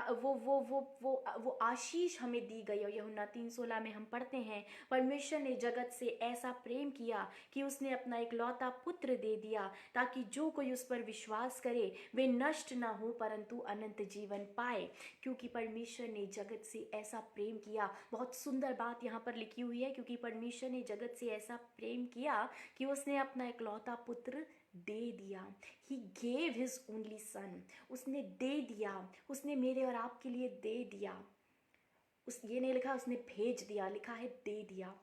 Speaker 1: आशीष हमें दी गई। और यूहन्ना 3:16 में हम पढ़ते हैं, परमेश्वर ने जगत से ऐसा प्रेम किया कि उसने अपना इकलौता पुत्र दे दिया ताकि जो कोई उस पर विश्वास करे वे नष्ट ना हो परंतु अनंत जीवन पाए। क्योंकि परमेश्वर ने जगत से ऐसा प्रेम किया। बहुत सुंदर बात यहाँ पर लिखी हुई है, क्योंकि परमेश्वर ने जगत से ऐसा प्रेम किया कि उसने अपना इकलौता पुत्र दे दिया। He gave his only son। उसने दे दिया, उसने मेरे और आपके लिए दे दिया। ये नहीं लिखा उसने भेज दिया, लिखा है दे दिया।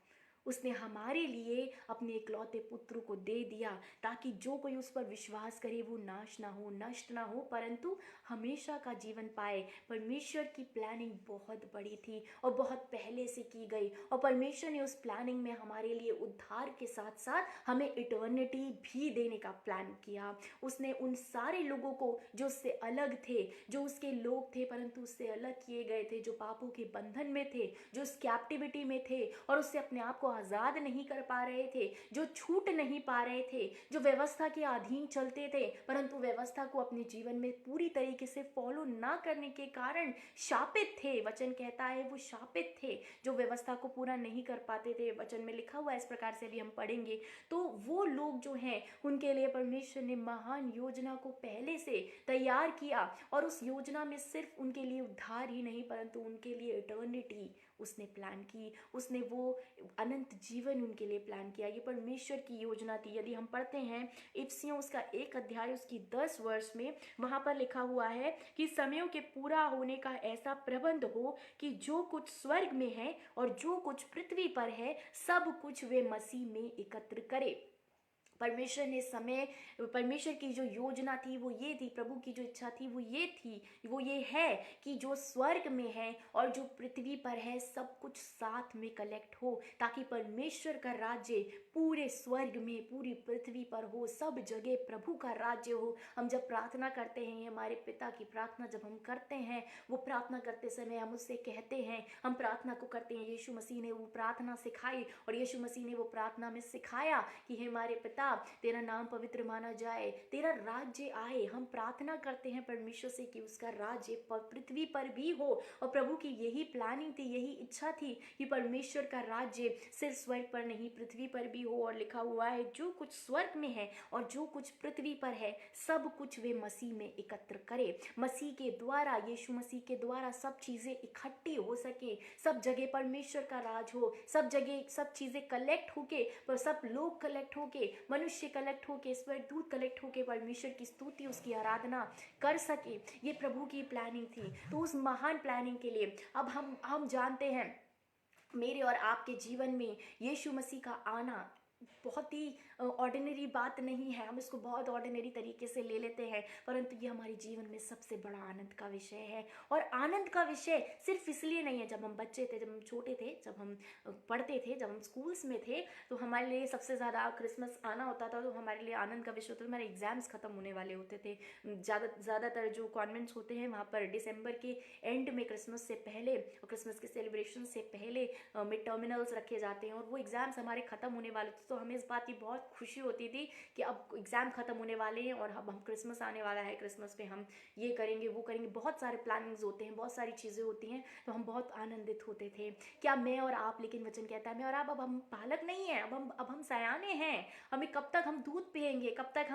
Speaker 1: उसने हमारे लिए अपने इकलौते पुत्र को दे दिया ताकि जो कोई उस पर विश्वास करे वो नाश ना हो, नष्ट ना हो परंतु हमेशा का जीवन पाए। परमेश्वर की प्लानिंग बहुत बड़ी थी और बहुत पहले से की गई, और परमेश्वर ने उस प्लानिंग में हमारे लिए उद्धार के साथ साथ हमें इटर्निटी भी देने का प्लान किया। उसने उन सारे लोगों को जो उससे अलग थे, जो उसके लोग थे परंतु उससे अलग किए गए थे, जो पापों के बंधन में थे, जो उस कैप्टिविटी में थे और उससे अपने आप को आजाद नहीं कर पा रहे थे, जो छूट नहीं पा रहे थे, जो व्यवस्था के अधीन चलते थे परंतु व्यवस्था को अपने जीवन में पूरी तरीके से फॉलो ना करने के कारण शापित थे। वचन कहता है वो शापित थे जो व्यवस्था को पूरा नहीं कर पाते थे। वचन में लिखा हुआ है इस प्रकार से, भी हम पढ़ेंगे। तो वो लोग जो हैं उनके लिए परमेश्वर ने महान योजना को पहले से तैयार किया, और उस योजना में सिर्फ उनके लिए उद्धार ही नहीं परंतु उनके लिए इटर्निटी उसने प्लान की। उसने वो अनंत जीवन उनके लिए प्लान किया। ये परमेश्वर की योजना थी। यदि हम पढ़ते हैं इफिसियों उसका 1 अध्याय उसकी 10 वर्ष में, वहां पर लिखा हुआ है कि समयों के पूरा होने का ऐसा प्रबंध हो कि जो कुछ स्वर्ग में है और जो कुछ पृथ्वी पर है सब कुछ वे मसीह में एकत्र करे। परमेश्वर ने समय, परमेश्वर की जो योजना थी वो ये थी, प्रभु की जो इच्छा थी वो ये थी, वो ये है कि जो स्वर्ग में है और जो पृथ्वी पर है सब कुछ साथ में कलेक्ट हो ताकि परमेश्वर का राज्य पूरे स्वर्ग में पूरी पृथ्वी पर हो, सब जगह प्रभु का राज्य हो। हम जब प्रार्थना करते हैं, हमारे पिता की प्रार्थना जब हम करते हैं, वो प्रार्थना करते समय हम उससे कहते हैं, हम प्रार्थना को करते हैं, यीशु मसीह ने वो प्रार्थना सिखाई और यीशु मसीह ने वो प्रार्थना में सिखाया कि हे हमारे पिता तेरा नाम पवित्र माना जाए, तेरा राज्य आए। हम प्रार्थना करते हैं परमेश्वर से कि उसका राज्य पृथ्वी पर भी हो, और प्रभु की यही प्लानिंग थी, यही इच्छा थी कि परमेश्वर का राज्य सिर्फ स्वर्ग पर नहीं पृथ्वी पर भी हो। और लिखा हुआ है जो कुछ स्वर्ग में है और जो कुछ पृथ्वी पर है सब कुछ वे मसीह में एकत्र करे। मसीह के द्वारा, यीशु मसीह के द्वारा सब चीजें इकट्ठी हो सके, सब जगह परमेश्वर का राज हो, सब जगह सब चीजें कलेक्ट होके, पर सब लोग कलेक्ट होके, मनुष्य कलेक्ट होके, स्वर्गदूत कलेक्ट होके परमेश्वर की स्तुति उसकी आराधना कर सके। ये प्रभु की प्लानिंग थी। तो उस महान प्लानिंग के लिए अब हम जानते हैं मेरे और आपके जीवन में यीशु मसीह का आना बहुत ही ऑर्डिनरी बात नहीं है। हम इसको बहुत ऑर्डिनरी तरीके से ले लेते हैं परंतु ये हमारे जीवन में सबसे बड़ा आनंद का विषय है। और आनंद का विषय सिर्फ इसलिए नहीं है, जब हम बच्चे थे, जब हम छोटे थे, जब हम पढ़ते थे, जब हम स्कूल्स में थे तो हमारे लिए सबसे ज़्यादा क्रिसमस आना होता था तो हमारे लिए आनंद का विषय होता था। हमारे एग्जाम्स खत्म होने वाले होते थे। ज़्यादातर जो कॉन्वेंट्स होते हैं वहाँ पर दिसंबर के एंड में क्रिसमस से पहले और क्रिसमस के सेलिब्रेशन से पहले मिड टर्मिनल्स रखे जाते हैं और वो एग्जाम्स हमारे खत्म होने वाले थे। तो हमें इस बात की बहुत खुशी होती थी कि अब एग्जाम खत्म होने वाले हैं और अब हम क्रिसमस आने वाला है, क्रिसमस पे हम ये करेंगे वो करेंगे, बहुत सारे प्लानिंग्स होते हैं, बहुत सारी चीज़ें होती हैं, तो हम बहुत आनंदित होते थे। क्या मैं और आप, लेकिन वचन कहता है मैं और आप अब हम बालक नहीं हैं, अब हम सयाने हैं। हमें कब तक हम दूध पिएंगे, कब तक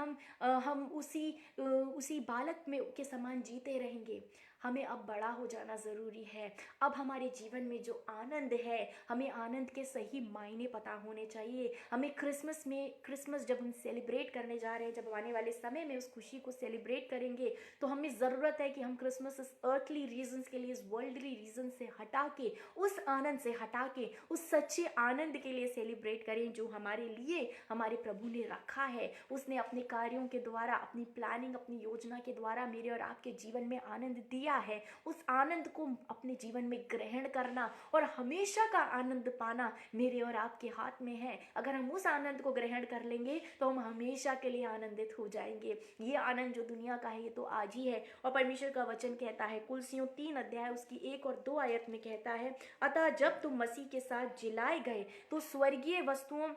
Speaker 1: हम उसी बालक में के समान जीते रहेंगे। हमें अब बड़ा हो जाना ज़रूरी है। अब हमारे जीवन में जो आनंद है, हमें आनंद के सही मायने पता होने चाहिए। हमें क्रिसमस जब हम सेलिब्रेट करने जा रहे हैं, जब आने वाले समय में उस खुशी को सेलिब्रेट करेंगे तो हमें ज़रूरत है कि हम क्रिसमस इस अर्थली रीजन्स के लिए, इस वर्ल्डली रीजन से हटा के, उस आनंद से हटा के उस सच्चे आनंद के लिए सेलिब्रेट करें जो हमारे लिए हमारे प्रभु ने रखा है। उसने अपने कार्यों के द्वारा, अपनी प्लानिंग, अपनी योजना के द्वारा मेरे और आपके जीवन में आनंद दिया है। उस आनंद को अपने जीवन में ग्रहण करना और हमेशा का आनंद पाना मेरे और आपके हाथ में है। अगर हम उस आनंद को ग्रहण कर लेंगे तो हम हमेशा के लिए आनंदित हो जाएंगे। ये आनंद जो दुनिया का है ये तो आज ही है। और परमेश्वर का वचन कहता है कुलसियों 3 अध्याय उसकी 1 और 2 आयत में कहता है, अतः जब तुम मसीह के साथ जिलाए गए तो स्वर्गीय वस्तुओं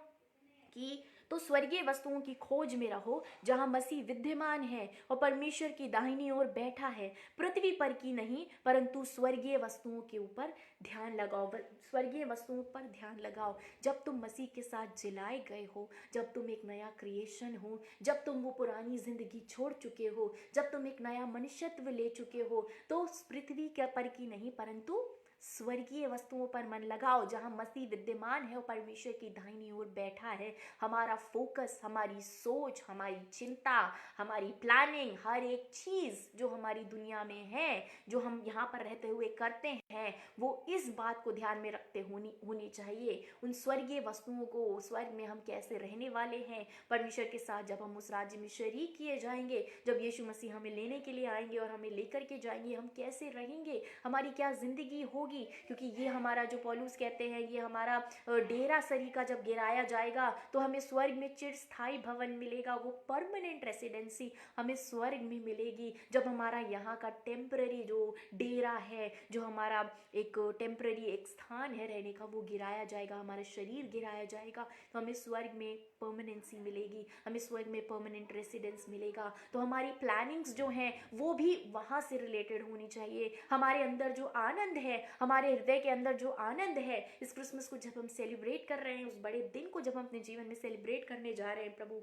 Speaker 1: की तो स्वर्गीय वस्तुओं की खोज में रहो जहां मसीह विद्यमान है और परमेश्वर की दाहिनी ओर बैठा है। पृथ्वी पर की नहीं परंतु स्वर्गीय वस्तुओं के ऊपर ध्यान लगाओ, स्वर्गीय वस्तुओं पर ध्यान लगाओ। जब तुम मसीह के साथ जिलाए गए हो, जब तुम एक नया क्रिएशन हो, जब तुम वो पुरानी जिंदगी छोड़ चुके हो, जब तुम एक नया मनुष्यत्व ले चुके हो, तो पृथ्वी के पर की नहीं परंतु स्वर्गीय वस्तुओं पर मन लगाओ जहां मसीह विद्यमान है और परमेश्वर की दाहिनी ओर बैठा है। हमारा फोकस, हमारी सोच, हमारी चिंता, हमारी प्लानिंग, हर एक चीज जो हमारी दुनिया में है, जो हम यहाँ पर रहते हुए करते हैं, वो इस बात को ध्यान में रखते होनी चाहिए। उन स्वर्गीय वस्तुओं को, स्वर्ग में हम कैसे रहने वाले हैं परमेश्वर के साथ, जब हम उस राज्य में शरीक किए जाएंगे, जब यीशु मसीह हमें लेने के लिए आएंगे और हमें लेकर के जाएंगे, हम कैसे रहेंगे, हमारी क्या जिंदगी होगी। क्योंकि ये हमारा, जो पौलुस कहते हैं, ये हमारा डेरा सरी का जब गिराया जाएगा तो हमें स्वर्ग में चिरस्थायी भवन मिलेगा, वो परमानेंट रेसिडेंसी हमें स्वर्ग में मिलेगी। जब हमारा यहाँ का टेम्पररी जो डेरा है, जो हमारा एक टेम्पररी एक स्थान है रहने का, वो गिराया जाएगा, हमारा शरीर गिराया जाएगा, तो हमें स्वर्ग में परमानेंसी मिलेगी, हमें स्वर्ग में परमानेंट रेसिडेंस मिलेगा। तो हमारी प्लानिंग्स जो हैं वो भी वहाँ से रिलेटेड होनी चाहिए। हमारे अंदर जो आनंद है, हमारे हृदय के अंदर जो आनंद है, इस क्रिसमस को जब हम सेलिब्रेट कर रहे हैं, उस बड़े दिन को जब हम अपने जीवन में सेलिब्रेट करने जा रहे हैं, प्रभु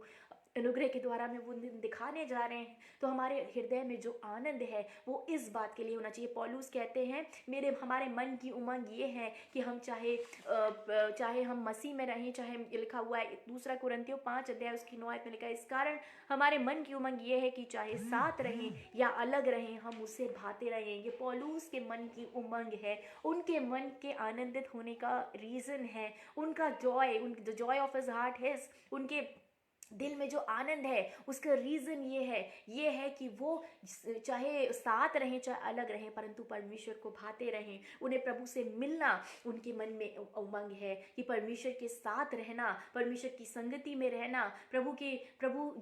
Speaker 1: अनुग्रह के द्वारा में वो दिन दिखाने जा रहे हैं, तो हमारे हृदय में जो आनंद है वो इस बात के लिए होना चाहिए। पौलुस कहते हैं, हमारे मन की उमंग ये है कि हम चाहे हम मसीह में रहें, चाहे लिखा हुआ है 2 कुरिन्थियों 5 अध्याय उसकी 9 में लिखा है, इस कारण हमारे मन की उमंग ये है कि चाहे साथ रहें या अलग रहें, हम उससे भाते रहें। ये पौलुस के मन की उमंग है, उनके मन के आनंदित होने का रीजन है, उनका Joy, the Joy of his heart है, उनके दिल में जो आनंद है उसका रीजन ये है कि वो चाहे साथ रहें चाहे अलग रहें, परंतु परमेश्वर को भाते रहें। उन्हें प्रभु से मिलना उनके मन में उमंग है कि परमेश्वर के साथ रहना, परमेश्वर की संगति में रहना, प्रभु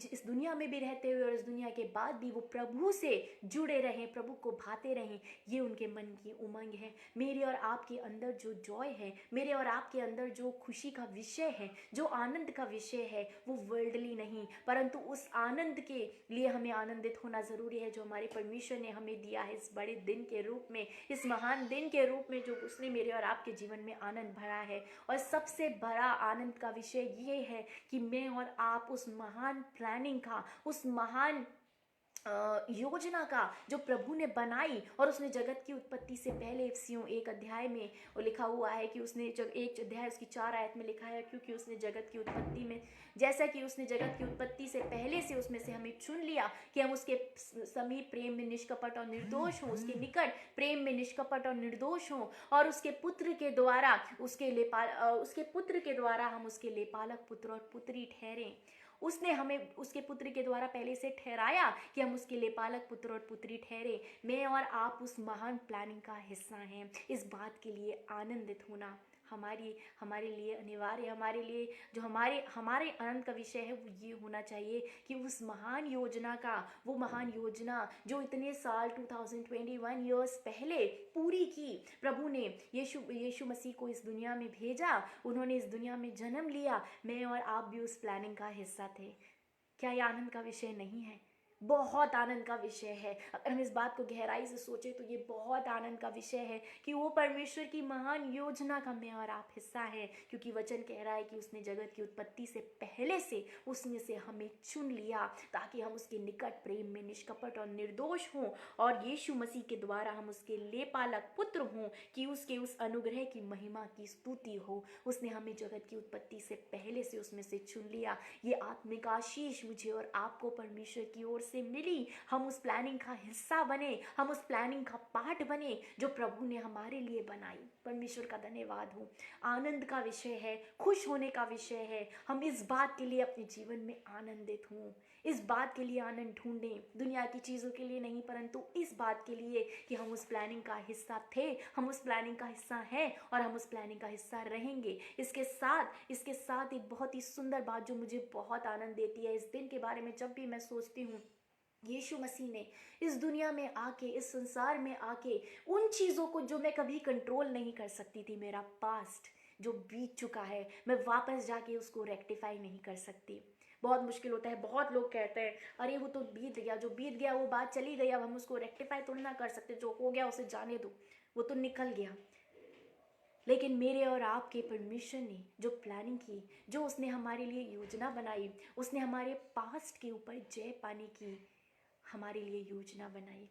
Speaker 1: इस दुनिया में भी रहते हुए और इस दुनिया के बाद भी वो प्रभु से जुड़े रहें, प्रभु को भाते रहें, ये उनके मन की उमंग है। मेरे और आपके अंदर जो जॉय है, मेरे और आपके अंदर जो खुशी का विषय है, जो आनंद का विषय है, वो वर्ल्डली नहीं, परंतु उस आनंद के लिए हमें आनंदित होना जरूरी है जो हमारे परमेश्वर ने हमें दिया है इस बड़े दिन के रूप में, इस महान दिन के रूप में, जो उसने मेरे और आपके जीवन में आनंद भरा है। और सबसे बड़ा आनंद का विषय ये है कि मैं और आप उस महान प्लानिंग का, उस महान योजना का जो प्रभु ने बनाई, और उसने जगत की उत्पत्ति से पहले, इफिसियों 1 अध्याय में लिखा हुआ है कि उसने 1 अध्याय उसकी 4 आयत में लिखा है, क्योंकि उसने जगत की उत्पत्ति में, जैसा कि उसने जगत की उत्पत्ति से पहले से उसमें से हमें चुन लिया कि हम उसके समीप प्रेम में निष्कपट और निर्दोष हों, उसके निकट प्रेम में निष्कपट और निर्दोष हों, और उसके पुत्र के द्वारा हम उसके लेपालक पुत्र और पुत्री ठहरें। उसने हमें उसके पुत्र के द्वारा पहले से ठहराया कि हम उसके लेपालक पुत्र और पुत्री ठहरे। मैं और आप उस महान प्लानिंग का हिस्सा हैं। इस बात के लिए आनंदित होना हमारे लिए अनिवार्य, हमारे लिए जो हमारे आनंद का विषय है वो ये होना चाहिए कि उस महान योजना का, वो महान योजना जो इतने साल 2021 ईयर्स पहले पूरी की, प्रभु ने यीशु मसीह को इस दुनिया में भेजा, उन्होंने इस दुनिया में जन्म लिया, मैं और आप भी उस प्लानिंग का हिस्सा थे। क्या ये आनंद का विषय नहीं है? बहुत आनंद का विषय है। अगर हम इस बात को गहराई से सोचे तो ये बहुत आनंद का विषय है कि वो परमेश्वर की महान योजना का मैं और आप हिस्सा है, क्योंकि वचन कह रहा है कि उसने जगत की उत्पत्ति से पहले से उसने से हमें चुन लिया ताकि हम उसके निकट प्रेम में निष्कपट और निर्दोष हों, और यीशु मसीह के द्वारा हम उसके लेपालक पुत्र हों, कि उसके उस अनुग्रह की महिमा की स्तुति हो। उसने हमें जगत की उत्पत्ति से पहले से उसमें से चुन लिया। ये आत्मिक आशीष मुझे और आपको परमेश्वर की ओर से मिली। हम उस प्लानिंग का हिस्सा बने, हम उस प्लानिंग का पार्ट बने जो प्रभु ने हमारे लिए बनाई। परमेश्वर का धन्यवाद हो। आनंद का विषय है, खुश होने का विषय है। हम इस बात के लिए अपने जीवन में आनंदित हों, इस बात के लिए आनंद ढूंढें, दुनिया की चीजों के लिए नहीं, परंतु इस बात के लिए कि हम उस प्लानिंग का हिस्सा थे, हम उस प्लानिंग का हिस्सा हैं और हम उस प्लानिंग का हिस्सा रहेंगे। इसके साथ एक बहुत ही सुंदर बात जो मुझे बहुत आनंद देती है इस दिन के बारे में, जब भी मैं सोचती हूँ, यीशु मसीह ने इस दुनिया में आके, इस संसार में आके, उन चीज़ों को जो मैं कभी कंट्रोल नहीं कर सकती थी, मेरा पास्ट, जो बीत चुका है मैं वापस जाके उसको रेक्टिफाई नहीं कर सकती। बहुत मुश्किल होता है। बहुत लोग कहते हैं अरे वो तो बीत गया, जो बीत गया वो बात चली गई, अब हम उसको रेक्टिफाई थोड़ी ना कर सकते, जो हो गया उसे जाने दो, वो तो निकल गया। लेकिन मेरे और आपके परमेश्वर ने जो प्लानिंग की, जो उसने हमारे लिए योजना बनाई, उसने हमारे पास्ट के ऊपर जय पाने की हमारे लिए योजना बनाई।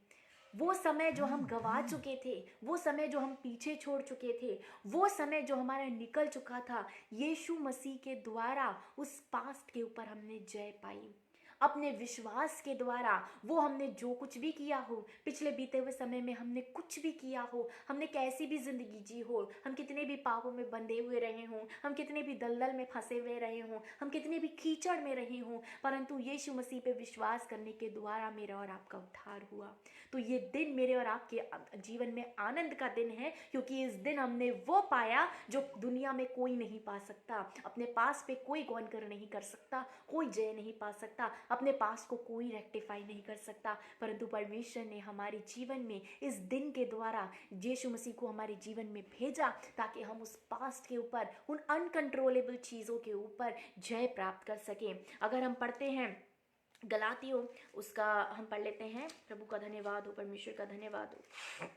Speaker 1: वो समय जो हम गवा चुके थे, वो समय जो हम पीछे छोड़ चुके थे, वो समय जो हमारा निकल चुका था, यीशु मसीह के द्वारा उस पास्ट के ऊपर हमने जय पाई। अपने विश्वास के द्वारा वो हमने जो कुछ भी किया हो, पिछले बीते हुए समय में हमने कुछ भी किया हो, हमने कैसी भी जिंदगी जी हो, हम कितने भी पापों में बंधे हुए रहे हों, हम कितने भी दलदल में फंसे हुए रहे हों, हम कितने भी कीचड़ में रहे हों, परंतु यीशु मसीह पे विश्वास करने के द्वारा मेरा और आपका उद्धार हुआ। तो ये दिन मेरे और आपके जीवन में आनंद का दिन है, क्योंकि इस दिन हमने वो पाया जो दुनिया में कोई नहीं पा सकता। अपने पास पे कोई कॉन्कर नहीं कर सकता, कोई जय नहीं पा सकता, अपने पास को कोई रेक्टिफाई नहीं कर सकता, परंतु परमेश्वर ने हमारे जीवन में इस दिन के द्वारा यीशु मसीह को हमारे जीवन में भेजा, ताकि हम उस पास्ट के ऊपर, उन अनकंट्रोलेबल चीज़ों के ऊपर जय प्राप्त कर सकें। अगर हम पढ़ते हैं गलातियों, उसका हम पढ़ लेते हैं। प्रभु का धन्यवाद हो, परमेश्वर का धन्यवाद हो।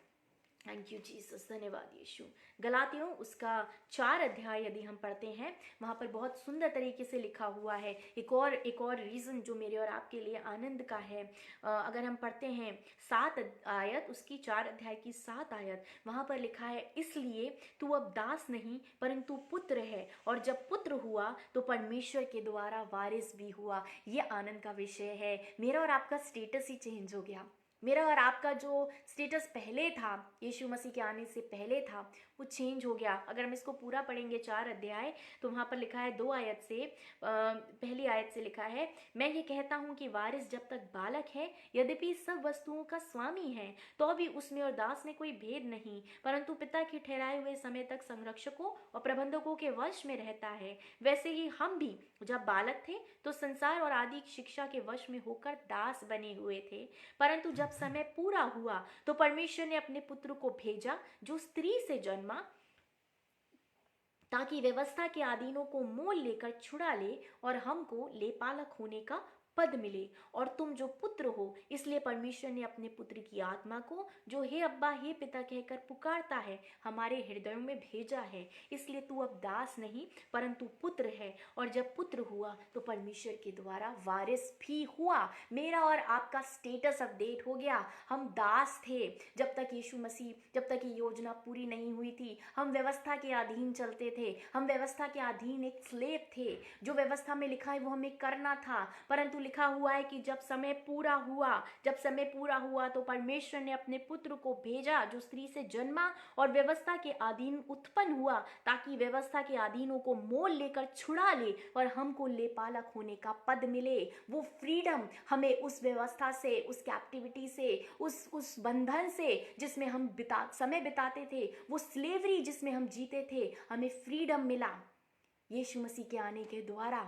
Speaker 1: थैंक यू जीसस, धन्यवाद यीशु। गलातियों उसका 4 अध्याय यदि हम पढ़ते हैं, वहाँ पर बहुत सुंदर तरीके से लिखा हुआ है। एक और रीज़न जो मेरे और आपके लिए आनंद का है। अगर हम पढ़ते हैं 7 आयत, उसकी 4 अध्याय की 7 आयत, वहाँ पर लिखा है, इसलिए तू अब दास नहीं परंतु पुत्र है, और जब पुत्र हुआ तो परमेश्वर के द्वारा वारिस भी हुआ। ये आनंद का विषय है। मेरा और आपका स्टेटस ही चेंज हो गया। मेरा और आपका जो स्टेटस पहले था, यीशु मसीह के आने से पहले था, वो चेंज हो गया। अगर हम इसको पूरा पढ़ेंगे 4 अध्याय, तो वहाँ पर लिखा है 2 आयत से, पहली आयत से लिखा है, मैं ये कहता हूँ कि वारिस जब तक बालक है, यद्यपि सब वस्तुओं का स्वामी है, तो भी उसमें और दास में कोई भेद नहीं, परंतु पिता के ठहराए हुए समय तक संरक्षकों और प्रबंधकों के वश में रहता है। वैसे ही हम भी जब बालक थे तो संसार और आदि शिक्षा के वश में होकर दास बने हुए थे, परंतु जब समय पूरा हुआ तो परमेश्वर ने अपने पुत्र को भेजा, जो स्त्री से जन्मा, ताकि व्यवस्था के अधीनों को मोल लेकर छुड़ा ले और हमको लेपालक होने का पद मिले। और तुम जो पुत्र हो, इसलिए परमेश्वर ने अपने पुत्र की आत्मा को, जो हे अब्बा हे पिता कहकर पुकारता है, हमारे हृदयों में भेजा है। इसलिए तू अब दास नहीं परंतु पुत्र है, और जब पुत्र हुआ तो परमेश्वर के द्वारा वारिस भी हुआ। मेरा और आपका स्टेटस अपडेट हो गया। हम दास थे जब तक यीशु मसीह, जब तक ये योजना पूरी नहीं हुई थी। हम व्यवस्था के अधीन चलते थे, हम व्यवस्था के अधीन एक स्लेव थे। जो व्यवस्था में लिखा है वो हमें करना था, परंतु लिखा हुआ है कि जब समय पूरा हुआ, जब समय पूरा हुआ तो परमेश्वर ने अपने पुत्र को भेजा, जो स्त्री से जन्मा और व्यवस्था के अधीन उत्पन्न हुआ, ताकि व्यवस्था के अधीनों को मोल लेकर छुड़ा ले और हमको लेपालक होने का पद मिले। वो फ्रीडम हमें उस व्यवस्था से, उस कैप्टिविटी से, उस बंधन से जिसमें हम समय बिताते थे, वो स्लेवरी जिसमें हम जीते थे, हमें फ्रीडम मिला यीशु मसीह के आने के द्वारा।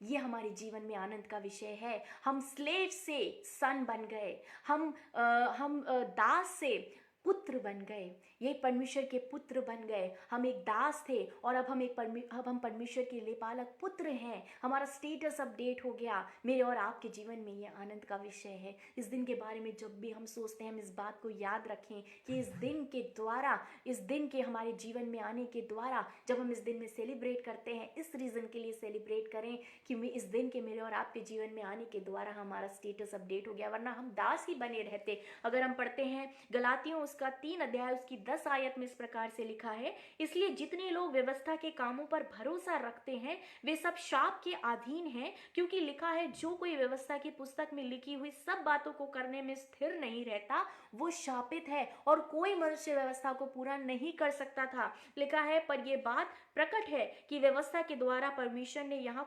Speaker 1: ये हमारे जीवन में आनंद का विषय है। हम स्लेव से सन बन गए, हम दास से पुत्र बन गए। ये परमेश्वर के पुत्र बन गए। हम एक दास थे और अब हम परमेश्वर के लेपालक पुत्र हैं। हमारा स्टेटस अपडेट हो गया। मेरे और आपके जीवन में ये आनंद का विषय है। इस दिन के बारे में जब भी हम सोचते हैं, हम इस बात को याद रखें कि इस दिन के द्वारा, इस दिन के हमारे जीवन में आने के द्वारा, जब हम इस दिन में सेलिब्रेट करते हैं, इस रीज़न के लिए सेलिब्रेट करें कि इस दिन के मेरे और आपके जीवन में आने के द्वारा हमारा स्टेटस अपडेट हो गया, वरना हम दास ही बने रहते। अगर हम पढ़ते हैं गलातियों उसका 3 अध्याय उसकी 10 आयत में इस प्रकार से लिखा है, इसलिए जितने लोग व्यवस्था के कामों पर भरोसा रखते हैं वे सब शाप के अधीन हैं, क्योंकि लिखा है, जो कोई व्यवस्था की पुस्तक में लिखी हुई सब बातों को करने में स्थिर नहीं रहता वो शापित है, और कोई मनुष्य व्यवस्था को पूरा नहीं कर सकता था। लिखा है, पर यह बात प्रकट है कि व्यवस्था के द्वारा परमेश्वर ने यहाँ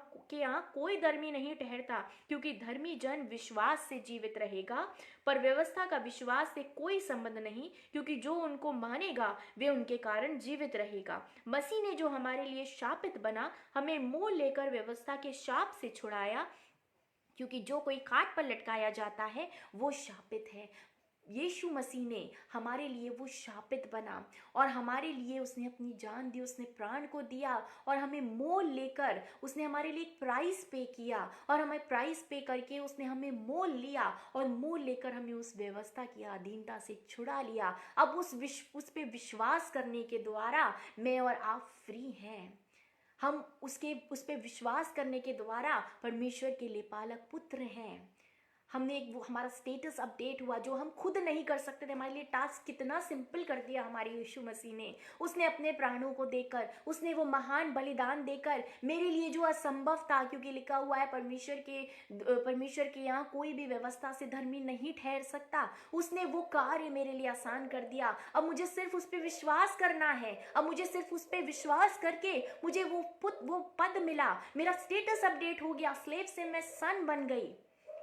Speaker 1: कोई धर्मी नहीं ठहरता, क्योंकि धर्मी जन विश्वास से जीवित रहेगा, पर व्यवस्था का विश्वास से कोई संबंध नहीं, क्योंकि जो उनको मानेगा वे उनके कारण जीवित रहेगा। मसीह ने जो हमारे लिए शापित बना, हमें मोल लेकर व्यवस्था के शाप से छुड़ाया, क्योंकि जो कोई खाट पर लटकाया जाता है वो शापित है। यीशु मसीह ने हमारे लिए वो शापित बना और हमारे लिए उसने अपनी जान दी, उसने प्राण को दिया और हमें मोल लेकर उसने हमारे लिए एक प्राइस पे किया और हमें प्राइस पे करके उसने हमें मोल लिया और मोल लेकर हमें उस व्यवस्था की अधीनता से छुड़ा लिया। अब उस पे विश्वास करने के द्वारा मैं और आप फ्री हैं। हम उस पे विश्वास करने के द्वारा परमेश्वर के लिए पालक पुत्र हैं। हमने एक वो हमारा स्टेटस अपडेट हुआ जो हम खुद नहीं कर सकते थे। हमारे लिए टास्क कितना सिंपल कर दिया हमारे यीशु मसीह ने। उसने अपने प्राणों को देकर, उसने वो महान बलिदान देकर मेरे लिए जो असंभव था, क्योंकि लिखा हुआ है परमेश्वर के यहाँ कोई भी व्यवस्था से धर्मी नहीं ठहर सकता, उसने वो कार्य मेरे लिए आसान कर दिया। अब मुझे सिर्फ उस पर विश्वास करना है। अब मुझे सिर्फ उस पर विश्वास करके मुझे वो पद मिला, मेरा स्टेटस अपडेट हो गया, स्लेव से मैं सन बन गई।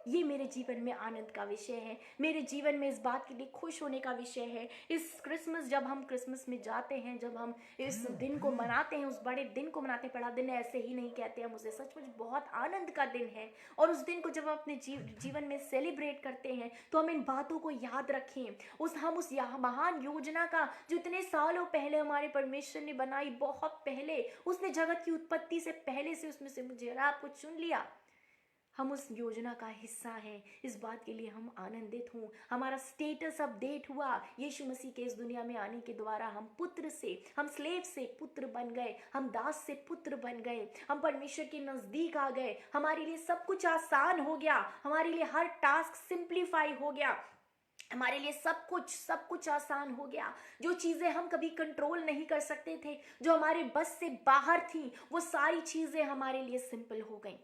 Speaker 1: ये मेरे जीवन में आनंद का विषय है, मेरे जीवन में इस बात के लिए खुश होने का विषय है। इस क्रिसमस, जब हम क्रिसमस में जाते हैं, जब हम इस दिन को मनाते हैं, उस बड़े दिन को मनाते हैं, बड़ा दिन ऐसे ही नहीं कहते हम उसे, सचमुच बहुत आनंद का दिन है। और उस दिन को जब हम अपने जीवन में सेलिब्रेट करते हैं तो हम इन बातों को याद रखें। हम उस महान योजना का जो इतने सालों पहले हमारे परमेश्वर ने बनाई, बहुत पहले, उसने जगत की उत्पत्ति से पहले से उसमें से मुझे और आपको चुन लिया। हम उस योजना का हिस्सा हैं। इस बात के लिए हम आनंदित हों। हमारा स्टेटस अपडेट हुआ यीशु मसीह के इस दुनिया में आने के द्वारा। हम स्लेव से पुत्र बन गए, हम दास से पुत्र बन गए, हम परमेश्वर के नजदीक आ गए। हमारे लिए सब कुछ आसान हो गया, हमारे लिए हर टास्क सिंप्लीफाई हो गया, हमारे लिए सब कुछ आसान हो गया। जो चीजें हम कभी कंट्रोल नहीं कर सकते थे, जो हमारे बस से बाहर थी, वो सारी चीजें हमारे लिए सिंपल हो गई।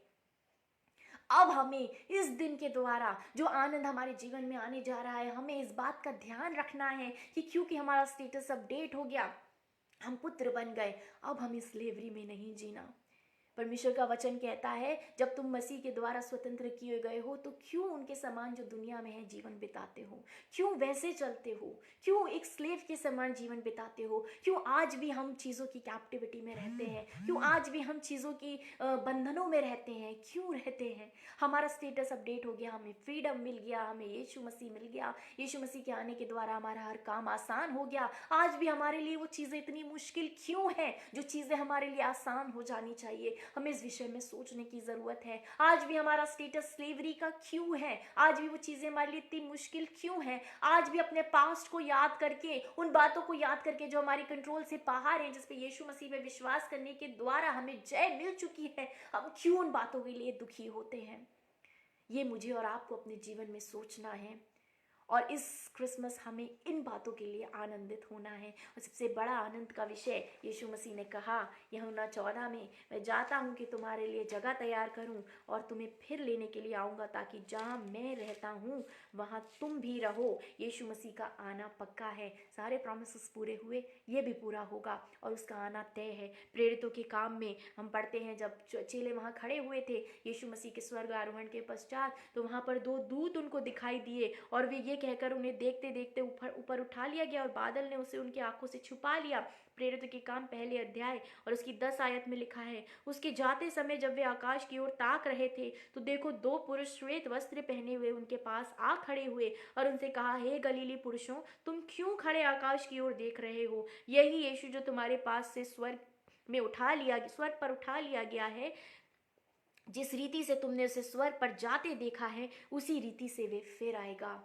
Speaker 1: अब हमें इस दिन के द्वारा जो आनंद हमारे जीवन में आने जा रहा है, हमें इस बात का ध्यान रखना है कि क्योंकि हमारा स्टेटस अपडेट हो गया, हम पुत्र बन गए, अब हमें स्लेवरी में नहीं जीना। परमेश्वर का वचन कहता है, जब तुम मसीह के द्वारा स्वतंत्र किए गए हो तो क्यों उनके समान जो दुनिया में है जीवन बिताते हो, क्यों वैसे चलते हो, क्यों एक स्लेव के समान जीवन बिताते हो, क्यों आज भी हम चीज़ों की कैप्टिविटी में रहते हैं, क्यों आज भी हम चीज़ों की बंधनों में रहते हैं, क्यों रहते हैं। हमारा स्टेटस अपडेट हो गया, हमें फ्रीडम मिल गया, हमें यीशु मसीह मिल गया। यीशु मसीह के आने के द्वारा हमारा हर काम आसान हो गया। आज भी हमारे लिए वो चीज़ें इतनी मुश्किल क्यों हैं जो चीज़ें हमारे लिए आसान हो जानी चाहिए। हमें इस विषय में सोचने की जरूरत है। आज भी हमारा स्टेटस स्लेवरी का क्यों है, आज भी वो चीजें हमारे लिए इतनी मुश्किल क्यों है। आज भी अपने पास्ट को याद करके, उन बातों को याद करके जो हमारी कंट्रोल से बाहर है, जिसपे यीशु मसीह में विश्वास करने के द्वारा हमें जय मिल चुकी है, हम क्यों उन बातों के लिए दुखी होते हैं। ये मुझे और आपको अपने जीवन में सोचना है। और इस क्रिसमस हमें इन बातों के लिए आनंदित होना है। और सबसे बड़ा आनंद का विषय, यीशु मसीह ने कहा यूहन्ना 14 में, मैं जाता हूँ कि तुम्हारे लिए जगह तैयार करूँ और तुम्हें फिर लेने के लिए आऊँगा, ताकि जहाँ मैं रहता हूँ वहाँ तुम भी रहो। यीशु मसीह का आना पक्का है। सारे प्रॉमिसेस पूरे हुए, ये भी पूरा होगा और उसका आना तय है। प्रेरितों के काम में हम पढ़ते हैं, जब चेले वहाँ खड़े हुए थे यीशु मसीह के स्वर्ग आरोहण के पश्चात, तो वहाँ पर 2 दूत उनको दिखाई दिए और वे ये कहकर उन्हें देखते देखते ऊपर उठा लिया गया और बादल ने उसे उनकी आंखों से छुपा लिया। प्रेरितों के काम पहले अध्याय और उसकी 10 आयत में लिखा है, उसके जाते समय जब वे आकाश की ओर ताक रहे थे तो देखो 2 पुरुष श्वेत वस्त्र पहने हुए उनके पास आ खड़े हुए और उनसे कहा, हे गलीली पुरुषों, तुम क्यों खड़े आकाश की ओर देख रहे हो? यही यीशु जो तुम्हारे पास से स्वर्ग पर उठा लिया गया है, जिस रीति से तुमने उसे स्वर्ग पर जाते देखा है, उसी रीति से वे फिर आएगा।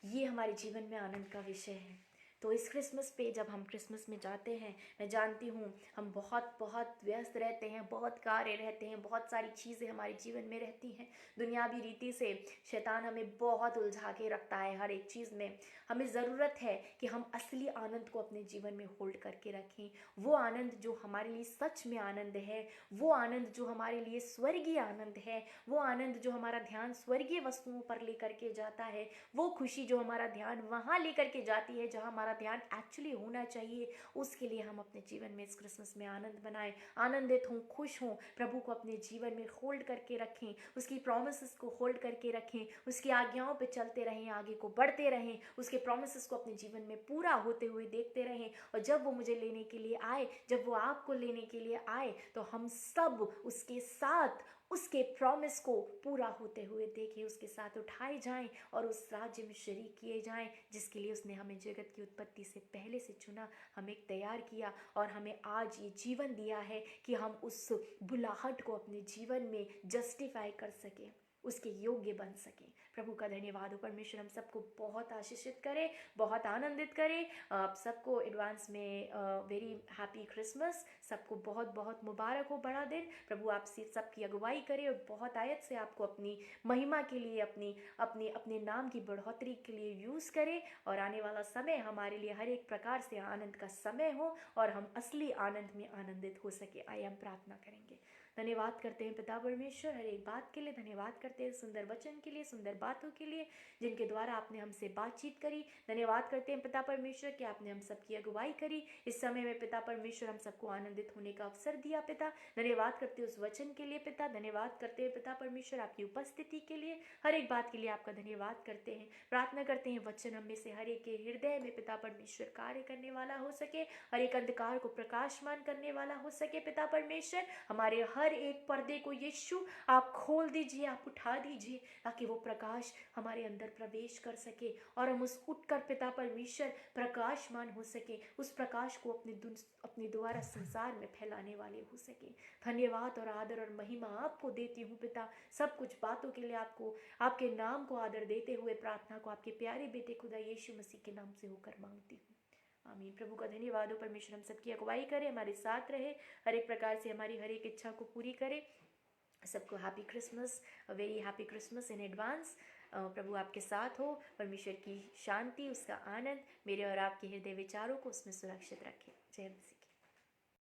Speaker 1: ये हमारे जीवन में आनंद का विषय है। तो इस क्रिसमस पे जब हम क्रिसमस में जाते हैं, मैं जानती हूँ हम बहुत व्यस्त रहते हैं, बहुत कार्य रहते हैं, बहुत सारी चीज़ें हमारे जीवन में रहती हैं। दुनियावी रीति से शैतान हमें बहुत उलझा के रखता है हर एक चीज़ में। हमें ज़रूरत है कि हम असली आनंद को अपने जीवन में होल्ड करके रखें। वो आनंद जो हमारे लिए सच में आनंद है, वो आनंद जो हमारे लिए स्वर्गीय आनंद है, वो आनंद जो हमारा ध्यान स्वर्गीय वस्तुओं पर लेकर के जाता है, वो खुशी जो हमारा ध्यान वहाँ लेकर के जाती है जहाँ हमारा ध्यान एक्चुअली होना चाहिए, उसके लिए हम अपने जीवन में इस क्रिसमस में आनंद बनाएं, आनंदित हों, खुश हों, प्रभु को अपने जीवन में होल्ड करके रखें, उसकी प्रॉमिसेस को होल्ड करके रखें, उसकी आज्ञाओं पे चलते रहें, आगे को बढ़ते रहें, उसके प्रॉमिसेस को अपने जीवन में पूरा होते हुए देखते रहें। और जब वो मुझे लेने के लिए आए, जब वो आपको लेने के लिए आए, तो हम सब उसके साथ उसके प्रॉमिस को पूरा होते हुए देखें, उसके साथ उठाए जाएं और उस राज्य में शरीक किए जाएं जिसके लिए उसने हमें जगत की उत्पत्ति से पहले से चुना, हमें तैयार किया और हमें आज ये जीवन दिया है कि हम उस बुलाहट को अपने जीवन में जस्टिफाई कर सकें, उसके योग्य बन सकें। प्रभु का धन्यवाद हो। परमेश्वर हम सबको बहुत आशीषित करे, बहुत आनंदित करे। आप सबको एडवांस में वेरी हैप्पी क्रिसमस, सबको बहुत बहुत मुबारक हो बड़ा दिन। प्रभु आपसे सबकी अगुवाई करे और बहुत आयत से आपको अपनी महिमा के लिए, अपने नाम की बढ़ोतरी के लिए यूज़ करे और आने वाला समय हमारे लिए हर एक प्रकार से आनंद का समय हो और हम असली आनंद में आनंदित हो सके। आइए हम प्रार्थना करेंगे। धन्यवाद करते हैं पिता परमेश्वर हर एक बात के लिए, धन्यवाद करते हैं सुंदर वचन के लिए, सुंदर बातों के लिए जिनके द्वारा आपने हमसे बातचीत करी। धन्यवाद करते हैं पिता परमेश्वर कि आपने हम सबकी अगुवाई करी। इस समय में पिता परमेश्वर हम सबको आनंदित होने का अवसर दिया पिता। धन्यवाद करते हैं उस वचन के लिए पिता। धन्यवाद करते हैं पिता परमेश्वर आपकी उपस्थिति के लिए, हर एक बात के लिए आपका धन्यवाद करते हैं। प्रार्थना करते हैं वचन हम में से हर एक के हृदय में पिता परमेश्वर कार्य करने वाला हो सके, हर एक अंधकार को प्रकाशमान करने वाला हो सके पिता परमेश्वर। हमारे हर एक पर्दे को यीशु आप खोल दीजिए, आप उठा दीजिए ताकि वो प्रकाश हमारे अंदर प्रवेश कर सके और हम उस उठकर पिता परमेश्वर प्रकाशमान हो सके, उस प्रकाश को अपने द्वारा संसार में फैलाने वाले हो सके। धन्यवाद और आदर और महिमा आपको देती हूँ पिता, सब कुछ बातों के लिए आपको, आपके नाम को आदर देते हुए प्रार्थना को आपके प्यारे बेटे खुदा यीशु मसीह के नाम से होकर मांगती हूँ, आमीन। प्रभु का धन्यवाद हो। परमेश्वर हम सबकी अगुवाई करे, हमारे साथ रहे, हर एक प्रकार से हमारी हर एक इच्छा को पूरी करे। सबको happy Christmas, very happy Christmas in advance. प्रभु आपके साथ हो। परमेश्वर की शांति, उसका आनंद मेरे और आपके हृदय विचारों को उसमें सुरक्षित रखे। जय मसीह।